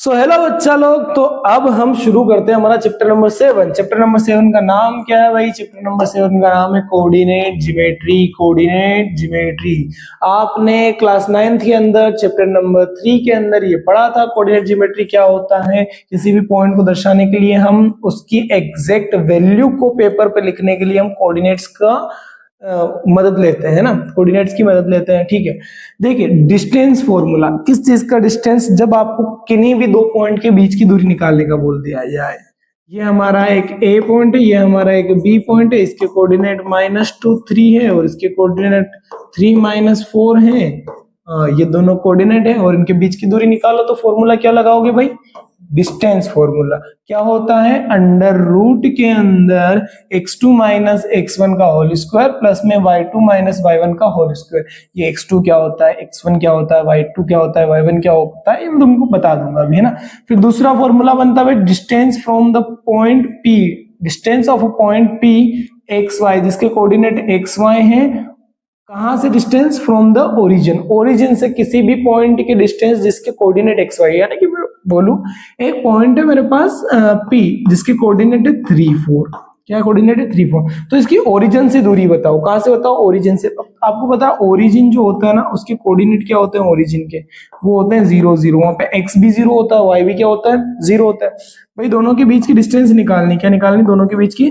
Hello बच्चा लोग, तो अब हम शुरू करते हैं हमारा चैप्टर नंबर 7। चैप्टर नंबर 7 का नाम क्या है भाई? चैप्टर नंबर 7 का नाम है कोऑर्डिनेट ज्योमेट्री। कोऑर्डिनेट ज्योमेट्री आपने क्लास 9 के अंदर चैप्टर नंबर 3 के अंदर ये पढ़ा था। कोऑर्डिनेट ज्योमेट्री क्या होता है? किसी भी पॉइंट को दर्शाने के लिए हम उसकी एग्जैक्ट वैल्यू को पेपर पे लिखने के लिए हम कोऑर्डिनेट्स का मदद लेते हैं ना, कोऑर्डिनेट्स की मदद लेते हैं। ठीक है, देखिए डिस्टेंस फॉर्मूला, किस चीज का डिस्टेंस? जब आपको किन्हीं भी दो पॉइंट के बीच की दूरी निकालने का बोल दिया जाए। ये हमारा एक ए पॉइंट है, ये हमारा एक बी पॉइंट है, इसके कोऑर्डिनेट -2 3 है और इसके कोऑर्डिनेट 3 -4 है। ये दोनों कोऑर्डिनेट है और इनके बीच की दूरी निकालो, तो फॉर्मूला क्या लगाओगे भाई? डिस्टेंस फॉर्मूला क्या होता है? अंडर रूट के अंदर x2 माइनस x1 का होल स्क्वायर प्लस में y2 माइनस y1 का होल स्क्वायर। ये x2 क्या होता है, x1 क्या होता है, y2 क्या होता है, y1 क्या होता है, ये मैं तुमको बता दूंगा अभी, है ना। फिर दूसरा फॉर्मूला बनता है distance from the point P, distance of a point P xy, जिसके कोऑर्डिनेट xy है। कहां से distance? From the origin, origin से किसी भी पॉइंट के डिस्टेंस जिसके कोऑर्डिनेट एक्स वाई, यानी कि मैं बोलूं एक पॉइंट है मेरे पास P जिसके कोऑर्डिनेट है 3 4। क्या कोऑर्डिनेट है? 3 4। तो इसकी ओरिजिन से दूरी बताओ। कहां से बताओ? ओरिजिन से। आपको पता है ओरिजिन जो होता है ना, उसके कोऑर्डिनेट क्या होते हैं ओरिजिन के? वो होते हैं 0 0। वहां पे x भी 0 होता है, y भी क्या होता है? 0 होता है। भाई दोनों के बीच की डिस्टेंस निकालनी। क्या निकालनी? दोनों के बीच की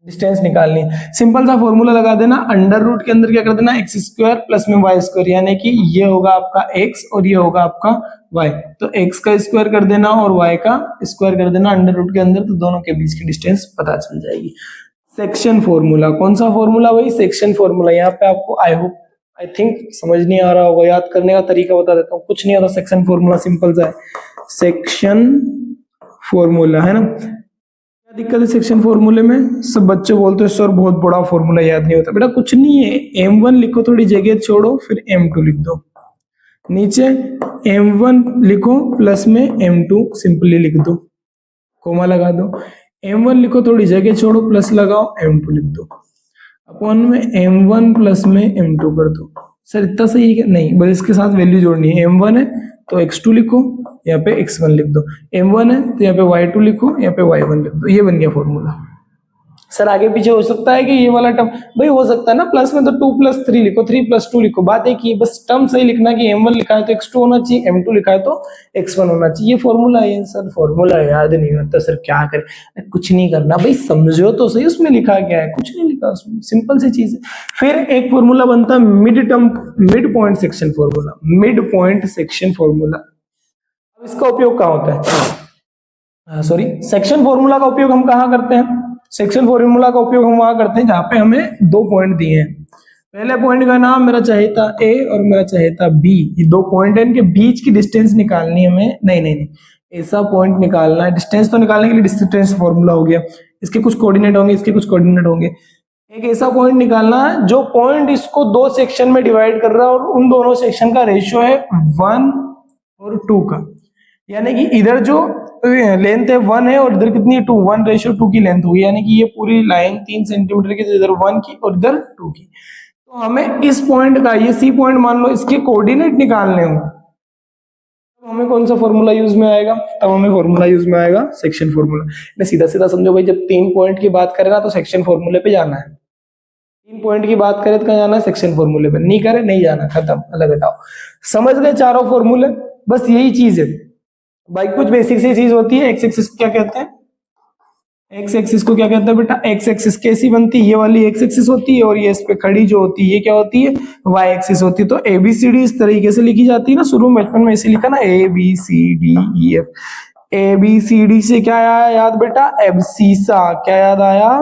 डिस्टेंस निकालनी। सिंपल सा फॉर्मूला लगा देना। अंडर रूट के अंदर क्या कर देना? एक्स स्क्वायर प्लस में वाई स्क्वायर, यानी कि ये होगा आपका x और ये होगा आपका y। तो x का स्क्वायर कर देना और y का स्क्वायर कर देना अंडर रूट के अंदर, तो दोनों के बीच की डिस्टेंस पता चल जाएगी। सेक्शन फॉर्मूला, कौन सा फॉर्मूला भाई? Section formula. यहाँ पे आपको आई थिंक समझ नहीं आ रहा होगा, याद करने का तरीका बता देता हूँ। कुछ नहीं होता, सेक्शन फॉर्मूला सिंपल सा है। सेक्शन फॉर्मूला है ना, क्या दिक्कत है सेक्शन फॉर्मूले में? सब बच्चे बोलते हैं सर बहुत बड़ा फॉर्मूला याद नहीं होता। बेटा कुछ नहीं है, m1 लिखो, थोड़ी जगह छोड़ो, फिर m2 लिख दो। नीचे m1 लिखो प्लस में m2 सिंपली लिख दो, कोमा लगा दो। m1 लिखो, थोड़ी जगह छोड़ो, प्लस लगाओ, m2 लिख दो। अपॉन में m1 प्लस में m2 कर दो। सर इतना सही है? नहीं, बस इसके साथ वैल्यू जोड़नी है। m1 है तो x2 लिखो, यहाँ पे x1 लिख दो। m1 है तो यहाँ पे y2 लिखो, यहाँ पे y1 लिख दो। ये बन गया फॉर्मूला। सर आगे पीछे हो सकता है कि ये वाला टर्म? भाई हो सकता है ना, प्लस में तो 2 + 3 लिखो, 3 + 2 लिखो। बात एक ही, बस टर्म सही लिखना कि m1 लिखा है तो x2 होना चाहिए, m2 लिखा है तो x1 होना चाहिए। ये फॉर्मूला है सर, फॉर्मूला याद नहीं होता सर, क्या करें? कुछ नहीं करना भाई, समझो तो सही उसमें लिखा क्या है। कुछ नहीं लिखा उसमें, सिंपल सी चीज है। फिर एक फॉर्मूला बनता है mid point section formula. Mid point section formula, अब इसका उपयोग कहाँ होता है? सॉरी, सेक्शन फॉर्मूला का उपयोग हम कहाँ करते हैं? सेक्शन फॉर्मूला का उपयोग हम वहां करते हैं जहां पे हमें दो पॉइंट दिए हैं। पहले पॉइंट का नाम मेरा चाहेता A और मेरा चाहेता B। ये दो पॉइंट है, इनके बीच की डिस्टेंस निकालनी है हमें। नहीं, ऐसा पॉइंट निकालना है। डिस्टेंस तो निकालने के लिए डिस्टेंस फॉर्मूला हो गया, इसके कुछ कोऑर्डिनेट होंगे, इसके कुछ कोऑर्डिनेट होंगे। एक ऐसा पॉइंट निकालना है जो पॉइंट इसको दो सेक्शन में डिवाइड कर रहा है और उन दोनों सेक्शन का रेशियो है 1 और 2 का। यानी कि इधर जो लेंथ है 1 है और इधर कितनी है 2, 1:2 की लेंथ हुई। यानी कि ये पूरी लाइन 3 सेंटीमीटर की, इधर 1 की और इधर 2 की। तो हमें इस पॉइंट का, ये सी पॉइंट मान लो, इसके कोऑर्डिनेट निकालने हो, तो हमें कौन सा फॉर्मूला यूज में आएगा? तब हमें फॉर्मूला यूज में आएगा सेक्शन फॉर्मूला। सीधा सीधा समझो भाई, जब 3 पॉइंट की बात करें ना तो सेक्शन फॉर्मूले पे जाना है। 3 पॉइंट की बात करें तो कहाँ जाना है? सेक्शन फॉर्मूले पे। नहीं करे नहीं जाना, खत्म, अलग हटाओ। समझ गए चारों फॉर्मूले? बस यही चीज है भाई, कुछ बेसिक सी चीज होती है। एक्स एक्सिस को क्या कहते हैं? एक्स एक्सिस को क्या कहते हैं बेटा? एक्स एक्सिस कैसी बनती है? ये वाली एक्स एक्सिस होती है और ये इस पे खड़ी जो होती है ये क्या होती है? वाई एक्सिस होती है। तो ABCD इस तरीके से लिखी जाती है ना, शुरू में बचपन में ऐसे लिखा ना, ABCDEF। ABCD से क्या आया याद बेटा? एब्सिसा। क्या याद आया?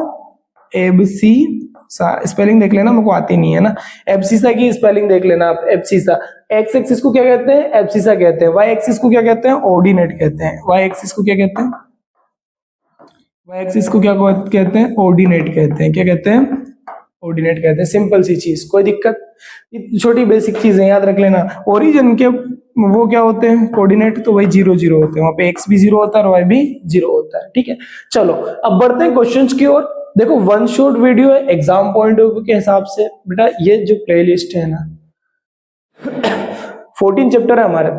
एब्सिसा। स्पेलिंग देख लेना, मुझको आती नहीं है ना। एब्सिसा की स्पेलिंग देख लेना आप, एब्सिसा। एक्स एक्सिस को क्या कहते हैं? एब्सिसा कहते हैं। वाई एक्सिस को क्या कहते हैं? ऑर्डिनेट कहते हैं। वाई एक्सिस को क्या कहते हैं? वाई एक्सिस को क्या कहते हैं? ऑर्डिनेट कहते हैं। क्या कहते हैं? ऑर्डिनेट कहते हैं। सिंपल सी चीज, कोई दिक्कत? छोटी बेसिक चीजें याद रख लेना। ओरिजिन के वो क्या होते हैं? कोऑर्डिनेट, तो वही 0 0 होते हैं। वहां पे x भी 0 होता है और y भी 0 होता है। ठीक है, चलो अब बढ़ते हैं क्वेश्चंस की ओर। देखो 1 शॉर्ट वीडियो है, एग्जाम पॉइंट ऑफ व्यू के हिसाब से बेटा ये जो प्लेलिस्ट है ना 14 चैप्टर है हमारे।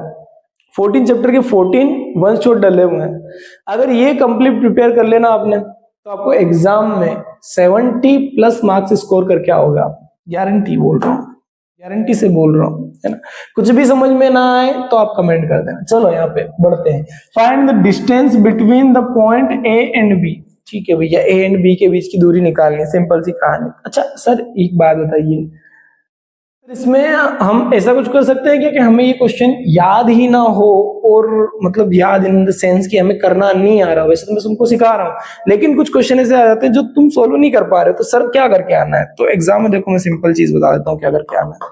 14 चैप्टर के 14 वन शॉट डले हुए हैं। अगर ये कंप्लीट प्रिपेयर कर लेना आपने तो आपको एग्जाम में 70 प्लस मार्क्स स्कोर करके आओगे आप, गारंटी बोल रहा हूँ, गारंटी से बोल रहा हूँ, है ना। कुछ भी समझ में ना आए तो आप कमेंट कर देना। चलो यहाँ पे बढ़ते हैं। Find the distance between the point A and B. ठीक है भैया, ए एंड बी के बीच की दूरी निकालनी है, सिंपल सी कहानी। अच्छा सर एक बात बताइए, इसमें हम ऐसा कुछ कर सकते हैं क्या कि हमें ये क्वेश्चन याद ही ना हो, और मतलब याद इन द सेंस कि हमें करना नहीं आ रहा, वैसे तो मैं तुमको सिखा रहा हूँ, लेकिन कुछ क्वेश्चन ऐसे आ जाते हैं जो तुम सोल्व नहीं कर पा रहे हो, तो सर क्या करके आना है? तो एग्जाम में देखो मैं सिंपल चीज बता देता हूँ क्या करके आना है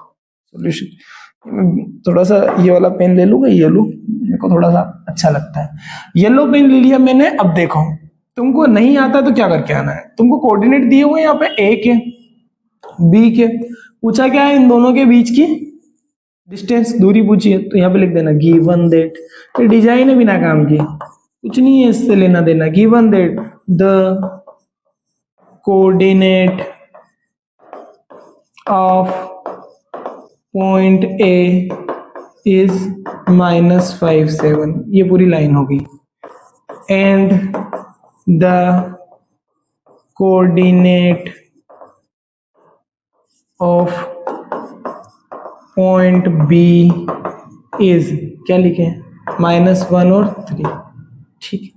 सोल्यूशन। थोड़ा सा ये वाला पेन ले लूंगा, ये लो, मेरे को थोड़ा सा अच्छा लगता है। येलो पेन ले लिया मैंने। अब देखो तुमको नहीं आता तो क्या करके आना है, तुमको कोऑर्डिनेट दिए हुए यहाँ पे ए के बी के, पूछा क्या है इन दोनों के बीच की डिस्टेंस, दूरी पूछी है, तो यहाँ पे लिख देना गिवन दैट। ये डिजाइन है बिना काम की, कुछ नहीं है इससे लेना देना। Given that the coordinate of point A is -5 7, ये पूरी लाइन होगी, and the coordinate of point B is, क्या लिखे, -1 और 3। ठीक है,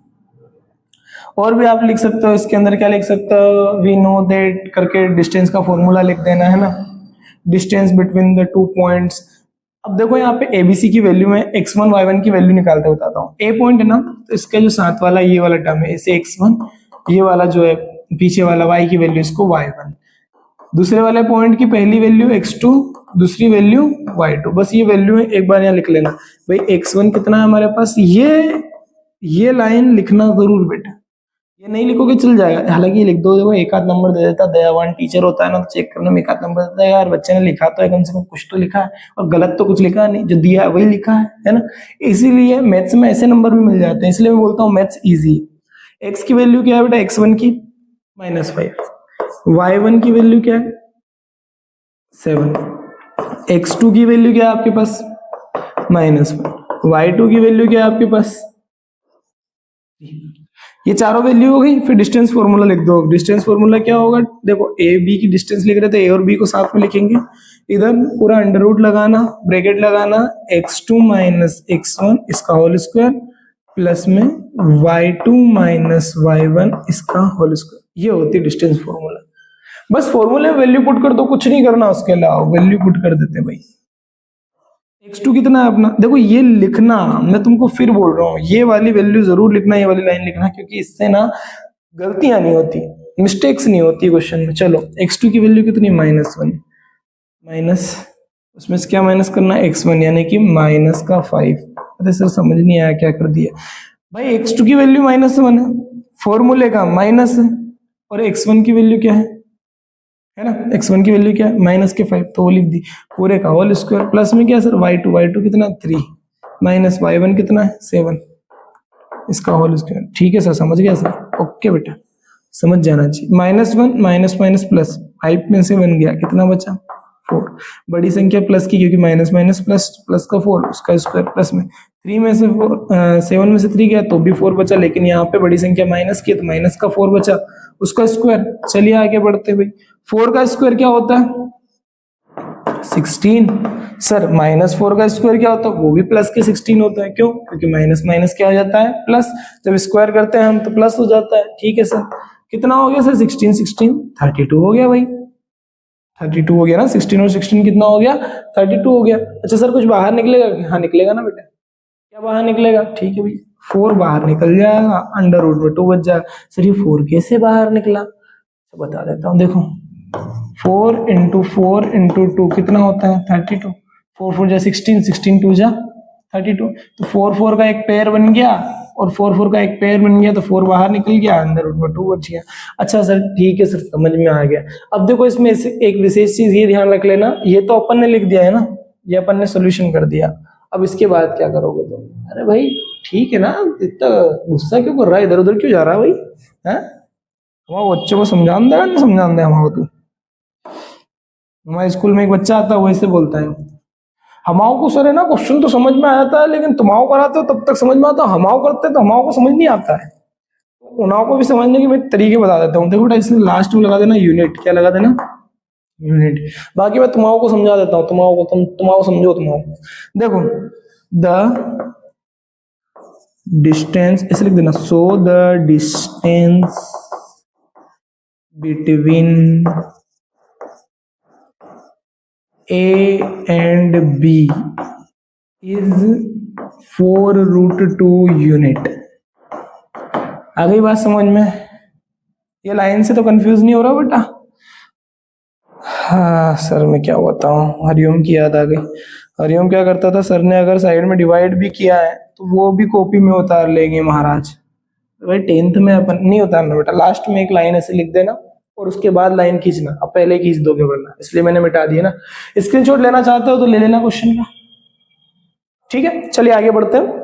और भी आप लिख सकते हो इसके अंदर, क्या लिख सकते हो, वी नो दैट करके डिस्टेंस का फॉर्मूला लिख देना है ना, डिस्टेंस बिटवीन द 2 पॉइंट्स। अब देखो यहाँ पे एबीसी की वैल्यू में x1 y1 की वैल्यू निकालते बताता हूँ। ए पॉइंट है ना, तो इसका जो साथ वाला ये वाला टर्म है इसे x1, ये वाला जो है पीछे वाला y की वैल्यू इसको y1, दूसरे वाले पॉइंट की पहली वैल्यू x2, दूसरी वैल्यू y2, बस ये वैल्यू है, एक बार यहाँ लिख लेना भाई। x1 कितना है हमारे पास, ये लाइन लिखना जरूर बेटा, ये नहीं लिखोगे चल जाएगा, हालांकि लिख दो, देखो एक आध नंबर दे देता, दयावान टीचर होता है ना, तो चेक करने में एक आध नंबर देता है, यार बच्चे ने लिखा तो है, कम से कम कुछ तो लिखा है, और गलत तो कुछ लिखा नहीं, जो दिया है वही लिखा है ना। इसीलिए मैथ्स में ऐसे नंबर भी मिल जाते हैं, इसलिए मैं बोलता हूँ मैथ्स इजी है। एक्स की वैल्यू क्या है बेटा, x1 की -5, y1 की वैल्यू क्या है 7, x2 की वैल्यू क्या है आपके पास -1, y2 की वैल्यू क्या है आपके पास, ये चारों वैल्यू हो गई। फिर डिस्टेंस फॉर्मूला लिख दो। डिस्टेंस फॉर्मूला क्या होगा, देखो ए बी की डिस्टेंस लिख रहे थे, ए और बी को साथ में लिखेंगे, इधर पूरा अंडर रूट लगाना, ब्रैकेट लगाना, x2 - x1 इसका होल स्क्वायर प्लस में y2 - y1 इसका होल स्क्वायर, ये होती डिस्टेंस फॉर्मूला। बस फॉर्मूले में वैल्यू पुट कर दो, कुछ नहीं करना, उसके अलावा वैल्यू पुट कर देते भाई। x2 कितना है अपना, देखो ये लिखना, मैं तुमको फिर बोल रहा हूँ, ये वाली वैल्यू जरूर लिखना, ये वाली लाइन लिखना, क्योंकि इससे ना गलतियां नहीं होती, मिस्टेक्स नहीं होती क्वेश्चन में। चलो x2 की वैल्यू कितनी, -1, माइनस उसमें से क्या माइनस करना, x1 यानी कि -5। अरे सर समझ नहीं आया, क्या कर दिया भाई, x2 की वैल्यू -1 है, फॉर्मूले का माइनस है, और x1 की वैल्यू क्या है ना, x1 की वैल्यू क्या है -5, तो वो लिख दी, पूरे का होल स्क्वायर प्लस में क्या सर y2 कितना 3 माइनस y1 कितना है 7, इसका होल स्क्वायर। ठीक है सर, समझ गया सर, ओके बेटा, समझ जाना चाहिए। -1 माइनस माइनस प्लस, 5 में से 1 गया, कितना बचा 4, बड़ी संख्या प्लस की, क्योंकि माइनस माइनस प्लस, प्लस का 4 उसका स्क्वायर प्लस में 3 में से 4 7 में से 3 गया तो भी 4 बचा, लेकिन यहाँ पे बड़ी संख्या माइनस की तो माइनस का 4 बचा, उसका स्क्वायर। चलिए आगे बढ़ते भाई, 4 का स्क्वायर क्या होता है 16। सर -4 का स्क्वायर क्या होता है, वो भी प्लस के 16 होता है, क्यों, क्योंकि माइनस माइनस क्या हो जाता है प्लस, जब स्क्वायर करते हैं हम तो प्लस हो जाता है। ठीक है सर, कितना हो गया सर 16 16 32 हो गया भाई, 32 हो गया ना, 16 और 16 कितना हो गया 32 हो गया। अच्छा सर कुछ बाहर निकलेगा, हाँ निकलेगा ना बेटा, क्या बाहर निकलेगा, ठीक है भाई 4 बाहर निकल जाएगा, अंडर रूट में 2 बच जाएगा। सर ये 4 कैसे बाहर निकला, तो बता देता हूँ, देखो 4 × 4 × 2 कितना होता है 32, 4 4 जा 16, 16 2 जा 32, तो 4 4 का एक पेयर बन गया और 4 4 का एक पेयर बन गया, तो 4 बाहर निकल गया, अंदर रूट में 2 बच गया। अच्छा सर ठीक है सर, समझ में आ गया। अब देखो इसमें एक विशेष चीज ये ध्यान रख लेना, ये तो अपन ने लिख दिया है ना, ये अपन ने सोल्यूशन कर दिया, अब इसके बाद क्या करोगे तुम, अरे भाई ठीक है ना, इतना गुस्सा क्यों कर रहा है, इधर उधर क्यों जा रहा है भाई, है हमारे बच्चों को समझान देगा, नहीं समझान दे हमारा, तू हमारे स्कूल में एक बच्चा आता है वो ऐसे बोलता है, हमाओ को सर है ना क्वेश्चन तो समझ में आ जाता है, लेकिन तुमाओ कराते हो तब तक समझ में आता है, हमाओ करते हैं तो हमाओ को समझ नहीं आता है। तो उनाओ को भी समझने के मैं तरीके बता देता हूँ। देखो बेटा इसमें लास्ट में लगा देना यूनिट, क्या लगा देना, यूनिट। बाकी मैं तुमाओ को समझा देता हूँ, तुमाओ को तुमाओ समझो। तुमाओ देखो द डिस्टेंस ऐसे लिख देना, so the distance between A and B is 4√2 unit. आ गई बात समझ में? ये लाइन से तो कंफ्यूज नहीं हो रहा बेटा? हाँ सर मैं क्या बताऊं, हरिओम की याद आ गई। हरिओम क्या करता था, सर ने अगर साइड में डिवाइड भी किया है तो वो भी कॉपी में उतार लेंगे महाराज। भाई 10th में अपन नहीं उतारना बेटा, लास्ट में एक लाइन ऐसे लिख देना और उसके बाद लाइन खींचना, अब पहले खींच दोगे वरना, इसलिए मैंने मिटा दिया ना। स्क्रीनशॉट लेना चाहते हो तो ले लेना क्वेश्चन का, ठीक है। चलिए आगे बढ़ते हैं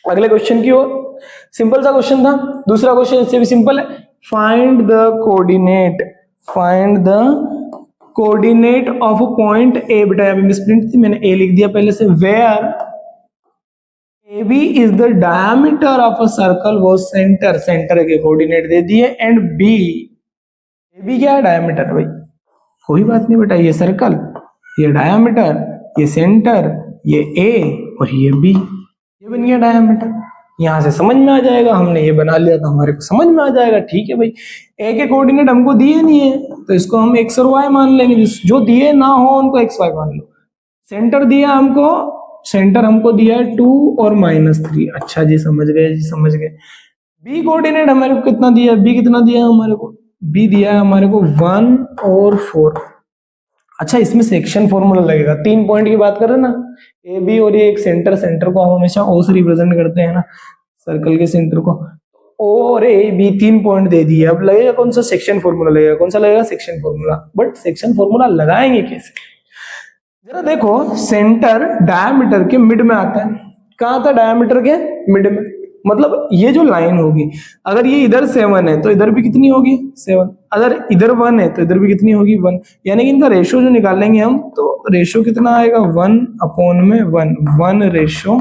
अगले क्वेश्चन की ओर। सिंपल सा क्वेश्चन था। दूसरा क्वेश्चन इससे भी सिंपल है, find the coordinate, find the coordinate of a point A. बेटा यहाँ पे मिसप्रिंट थी, मैंने ए लिख दिया पहले से। Where A B is the diameter of a circle वो सेंटर, सेंटर के कोऑर्डिनेट दे दिए, एंड बी, ए बी क्या है, डायमीटर। भाई कोई बात नहीं बेटा, ये सर्कल, ये डायमीटर, ये सेंटर, ये ए और ये बी, ये बन गया डायमीटर। यहां से समझ में आ जाएगा, हमने ये बना लिया तो हमारे को समझ में आ जाएगा। ठीक है भाई, ए के कोऑर्डिनेट हमको दिए नहीं है तो इसको हम एक्स और वाई मान लेंगे, जो दिए ना हो उनको एक्स वाई मान लो। सेंटर दिया हमको, सेंटर हमको दिया है 2 और -3। अच्छा जी समझ गए, जी समझ गए। बी कोऑर्डिनेट हमारे को कितना दिया, बी कितना दिया हमारे को, बी दिया है हमारे को 1 और 4। अच्छा इसमें सेक्शन फॉर्मूला लगेगा। 3 पॉइंट की बात कर रहे हैं ना, ए बी और ये एक सेंटर, सेंटर को हम हमेशा ओ से रिप्रेजेंट करते हैं ना, सर्कल के सेंटर को। ओ और ए बी 3 पॉइंट दे दिए, अब लगेगा कौन सा, सेक्शन फॉर्मूला लगेगा। कौन सा लगेगा, section formula. But section formula लगाएंगे कैसे, जरा देखो। सेंटर डायमीटर के मिड में आता है। कहाँ आता है, डायमीटर के मिड में। मतलब ये जो लाइन होगी, अगर ये इधर 7 है तो इधर भी कितनी होगी, 7। अगर इधर 1 है तो इधर भी कितनी होगी, 1। यानी कि इनका रेशो जो निकालेंगे हम, तो रेशो कितना आएगा, 1/1, 1 रेशो।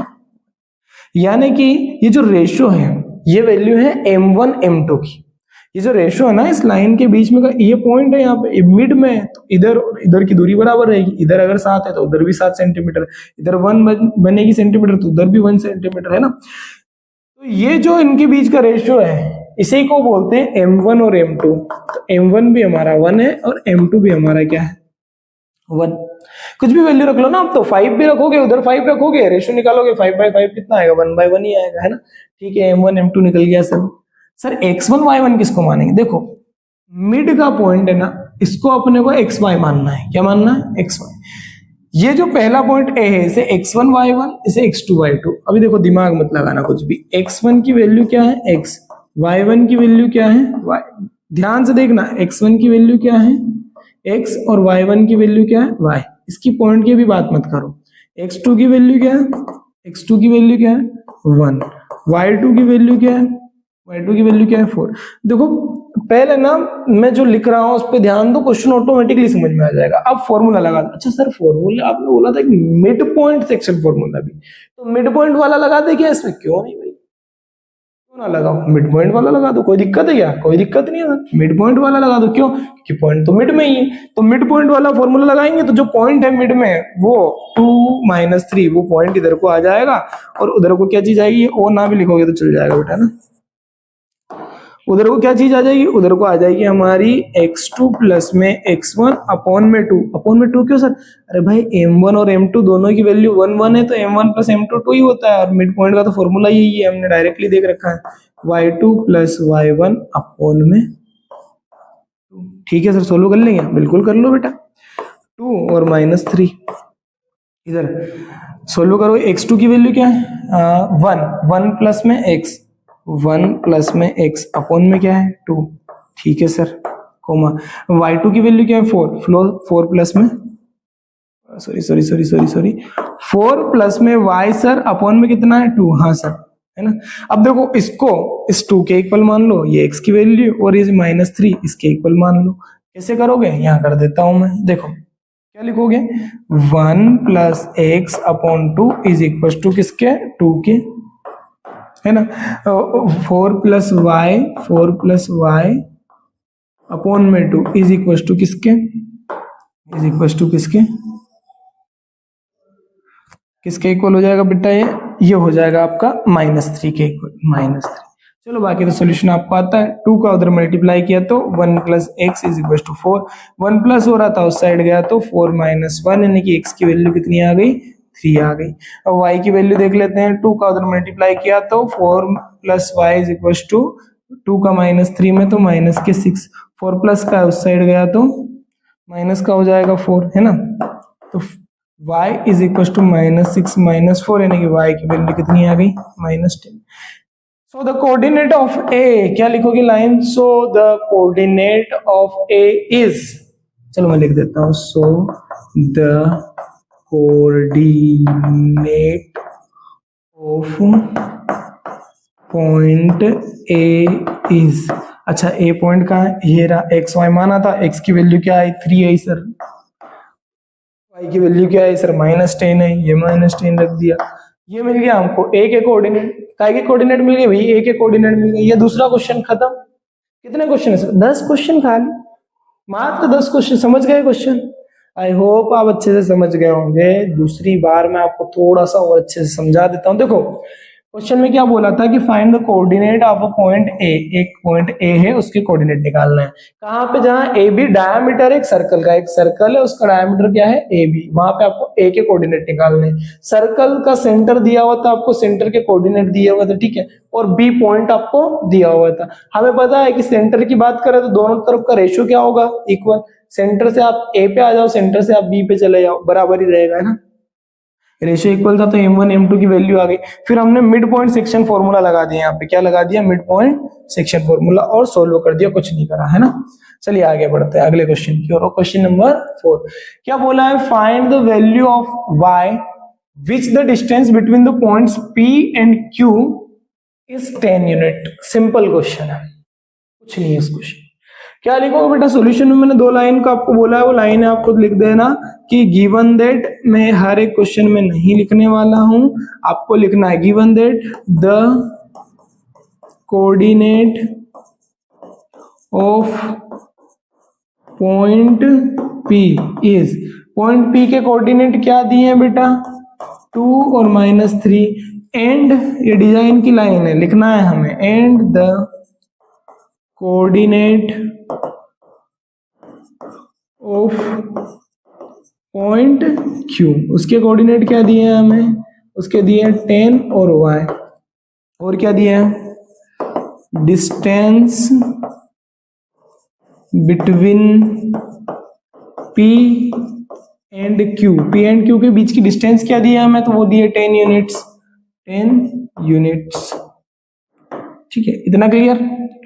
यानी कि ये जो रेशो है, ये वैल्यू है m1 m2 की। ये जो रेशो है ना इस लाइन के बीच में का, ये पॉइंट है यहाँ पे मिड में, तो इधर इधर की दूरी बराबर रहेगी। इधर अगर 7 है तो उधर भी 7 सेंटीमीटर, इधर 1 बनेगी सेंटीमीटर तो उधर भी 1 सेंटीमीटर है ना। तो ये जो इनके बीच का रेशियो है इसी को बोलते हैं m1 और m2। तो m1 भी हमारा 1 है और m2 भी हमारा क्या है, 1। कुछ भी वैल्यू रख लो ना, आप तो 5 भी रखोगे, उधर 5 रखोगे, रेशियो निकालोगे 5/5 कितना आएगा, 1/1 ही आएगा, है ना। ठीक है, m1 m2 निकल गया सर। सर x1 y1 किसको मानेंगे, देखो मिड का पॉइंट है ना, इसको अपने को xy मानना है। क्या मानना है, xy। ये जो पहला पॉइंट ए है, इसे x1 y1, इसे x2 y2। अभी देखो दिमाग मत लगाना कुछ भी, x1 की वैल्यू क्या है x, y1 की वैल्यू क्या है y। ध्यान से देखना, x1 की वैल्यू क्या है x और y1 की वैल्यू क्या है y। इसकी पॉइंट की भी बात मत करो। x2 की वैल्यू क्या है, x2 की वैल्यू क्या है 1, y2 की वैल्यू क्या है, y2 की वैल्यू क्या है 4। देखो पहले ना मैं जो लिख रहा हूं उस पर ध्यान दो, क्वेश्चन ऑटोमेटिकली समझ में आ जाएगा। अब फॉर्मूला लगा दो। अच्छा सर फॉर्मूला आपने बोला था कि मिड पॉइंट सेक्शन फॉर्मूला भी, तो मिड पॉइंट वाला लगा दे क्या इसमें, क्यों नहीं भाई, क्यों ना लगाओ, मिड पॉइंट वाला लगा दो, कोई दिक्कत है क्या, कोई दिक्कत नहीं है, मिड पॉइंट वाला लगा दो। क्यों, क्योंकि पॉइंट तो मिड में ही है। तो मिड पॉइंट वाला फॉर्मूला लगाएंगे तो जो पॉइंट है मिड में वो 2 - 3, वो पॉइंट इधर को आ जाएगा और उधर को क्या चीज आएगी, ओ ना भी लिखोगे तो चल जाएगा बेटा ना। उधर को क्या चीज आ जाएगी, उधर को आ जाएगी हमारी x2 प्लस में x1 अपॉन में 2। अपॉन में 2 क्यों सर, अरे भाई m1 और m2 दोनों की वैल्यू 1 1 है तो m1 प्लस m2 2 ही होता है। और मिड पॉइंट का तो फॉर्मूला यही है, हमने डायरेक्टली देख रखा है, y2 प्लस y1 अपॉन में 2। ठीक है सर, सोल्व कर लेंगे, बिल्कुल कर लो बेटा। 2 और -3 इधर सोल्व करो। x2 की वैल्यू क्या है 1 प्लस में x, 1 प्लस में x अपॉन में क्या है 2। ठीक है सर, कोमा y2 की वैल्यू क्या है 4 प्लस में सॉरी 4 प्लस में y सर अपॉन में कितना है 2। हाँ सर, है ना। अब देखो इसको इस 2 के इक्वल मान लो, ये x की वैल्यू, और ये -3 इसके इक्वल मान लो। कैसे करोगे, यहाँ कर देता हूं मैं। देखो क्या लिखोगे 1 plus x upon 2 is equal to किसके 2 के, है ना। 4 प्लस वाई अपॉन में 2 इज इक्वल टू किसके, इज इक्वल टू किसके, किसके इक्वल हो जाएगा बेटा, ये हो जाएगा आपका -3 के इक्वल, -3। चलो बाकी तो सोल्यूशन आपको आता है। 2 का उधर मल्टीप्लाई किया तो 1 plus x is equal to 4, 1 plus हो रहा था उस साइड गया तो 4 माइनस 1, यानी कि एक्स की वैल्यू कितनी आ गई 3 आ गई। अब वाई की वैल्यू देख लेते हैं। 2 का उधर मल्टीप्लाई किया तो 4 plus y is equal to 2 का -3 में तो माइनस के 6, 4 प्लस का उस साइड गया तो माइनस का हो जाएगा 4, है ना। तो y is equal to -6 minus 4, यानी कि y की वैल्यू कितनी आ गई -10। सो द कोऑर्डिनेट ऑफ ए, क्या लिखोगे line, so the coordinate of A is, चलो मैं लिख देता हूं, so the coordinate of point A is, अच्छा ए पॉइंट कहाँ है, ये रहा, एक्स वाई माना था, एक्स की वैल्यू क्या है 3 है सर, y की वैल्यू क्या है सर -10 है, ये -10 रख दिया। ये मिल गया हमको a के कोऑर्डिनेट, काय के कोऑर्डिनेट मिल गए भाई, a के कोऑर्डिनेट मिल गए। ये दूसरा क्वेश्चन खत्म। कितने क्वेश्चन है सर, 10 क्वेश्चन खाली, मात्र 10 क्वेश्चन। समझ गए क्वेश्चन, आई होप आप अच्छे से समझ गए होंगे। दूसरी बार मैं आपको थोड़ा सा और अच्छे से समझा देता हूं। देखो क्वेश्चन में क्या बोला था कि find the coordinate of a point A, एक पॉइंट ए है उसके कोऑर्डिनेट निकालना है। कहां पे, जहां ए बी डायमीटर एक सर्कल का, एक सर्कल है उसका डायमीटर क्या है ए बी, वहां पे आपको ए के कोऑर्डिनेट निकालने हैं। सर्कल का सेंटर दिया हुआ था आपको, सेंटर के कोऑर्डिनेट दिए हुए थे, ठीक है, और बी पॉइंट आपको दिया हुआ था। हमें पता है कि सेंटर की बात करें तो दोनों तरफ का रेशियो क्या होगा, इक्वल। सेंटर से आप ए पे आ जाओ, सेंटर से आप बी पे चले जाओ, बराबर ही रहेगा, है ना। रेशियो इक्वल था तो m1 m2 की वैल्यू आ गई। फिर हमने मिड पॉइंट सेक्शन फॉर्मूला लगा दिया, यहाँ पे क्या लगा दिया, मिड पॉइंट सेक्शन फॉर्मूला, और सोल्व कर दिया, कुछ नहीं करा, है ना। चलिए आगे बढ़ते हैं अगले क्वेश्चन की ओर। क्वेश्चन नंबर 4 क्या बोला है, find the value of y which the distance between the points p and q is 10 unit. Simple question है, कुछ नहीं है इस क्वेश्चन। क्या लिखोगे बेटा, सॉल्यूशन में मैंने 2 लाइन का आपको बोला है, वो लाइन है आपको लिख देना कि गिवन दैट, मैं हर एक क्वेश्चन में नहीं लिखने वाला हूं, आपको लिखना है given that the coordinate of point P is, point P के कोऑर्डिनेट क्या दिए हैं बेटा 2 और -3, एंड ये डिजाइन की लाइन है, लिखना है हमें, and the coordinate of point Q, उसके कोऑर्डिनेट क्या दिए हैं हमें, उसके दिए हैं 10 और y, और क्या दिए हैं distance between P and Q, P and Q के बीच की डिस्टेंस क्या दिया हमें, तो वो दिए 10 यूनिट्स, 10 यूनिट्स, ठीक है। इतना क्लियर,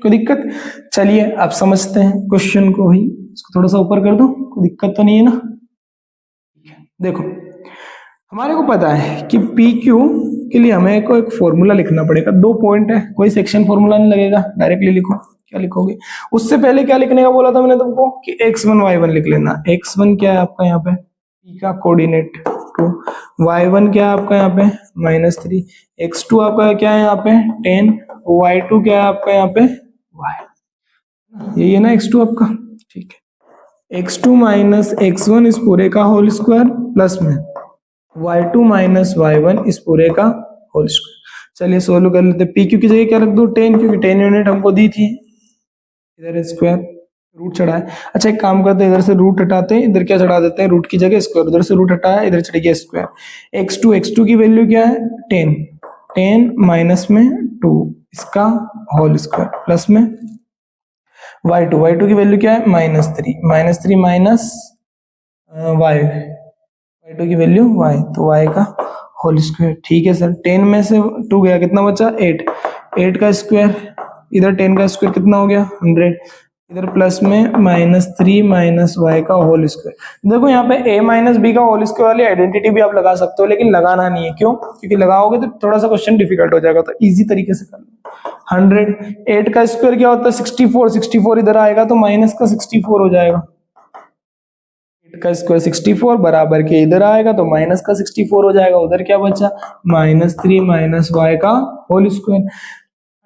कोई दिक्कत। चलिए अब समझते हैं क्वेश्चन को, ही इसको थोड़ा सा ऊपर कर दो, कोई दिक्कत तो नहीं है ना। देखो हमारे को पता है कि पी क्यू के लिए हमें को एक फॉर्मूला लिखना पड़ेगा। 2 पॉइंट है, कोई सेक्शन फॉर्मूला नहीं लगेगा, डायरेक्टली लिखो। क्या लिखोगे, उससे पहले क्या लिखने का बोला था मैंने तुमको कि x1 y1 लिख लेना। x1 क्या है आपका यहाँ पे p का कोऑर्डिनेट 2, y1 क्या है आपका यहाँ पे -3, x2 आपका क्या है यहाँ पे 10, y2 क्या है आपका यहाँ पे y, यही है ना x2 आपका, ठीक है। x2 माइनस x1 इस पूरे का होल स्क्वायर प्लस में y2 माइनस y1 इस पूरे का होल स्क्वायर। चलिए सोल्व कर लेते हैं। पी क्यू की जगह क्या रख दो 10, क्योंकि 10 यूनिट हमको दी थी, इधर स्क्वायर रूट चढ़ा है। अच्छा एक काम करते हैं, इधर से रूट हटाते हैं, इधर क्या चढ़ा देते हैं रूट की जगह स्क्वायर, उधर से रूट हटाया, इधर चढ़ गया स्क्वायर। x2 की वैल्यू क्या है 10, 10 माइनस में 2 इसका होल स्क्वायर प्लस में y2 की वैल्यू क्या है -3 माइनस y, y2 की वैल्यू y, तो y का होल स्क्वायर, ठीक है सर। 10 में से 2 गया, कितना बचा 8, 8 का स्क्वायर, इधर 10 का स्क्वायर कितना हो गया 100, इधर प्लस में -3 माइनस y का होल स्क्वायर। देखो यहाँ पे a माइनस बी का होल स्क्वायर वाली आइडेंटिटी भी आप लगा सकते हो, लेकिन लगाना नहीं है, क्यों, क्योंकि लगाओगे तो थोड़ा सा क्वेश्चन डिफिकल्ट हो जाएगा, तो इजी तरीके से कर लो। 100, 8 का स्क्वायर क्या होता है 64, 64 इधर आएगा तो माइनस का 64 हो जाएगा, का स्क्वायर 64 बराबर के इधर आएगा तो माइनस का 64 हो जाएगा, उधर क्या बचा -3 माइनस वाई का होल स्क्वायर।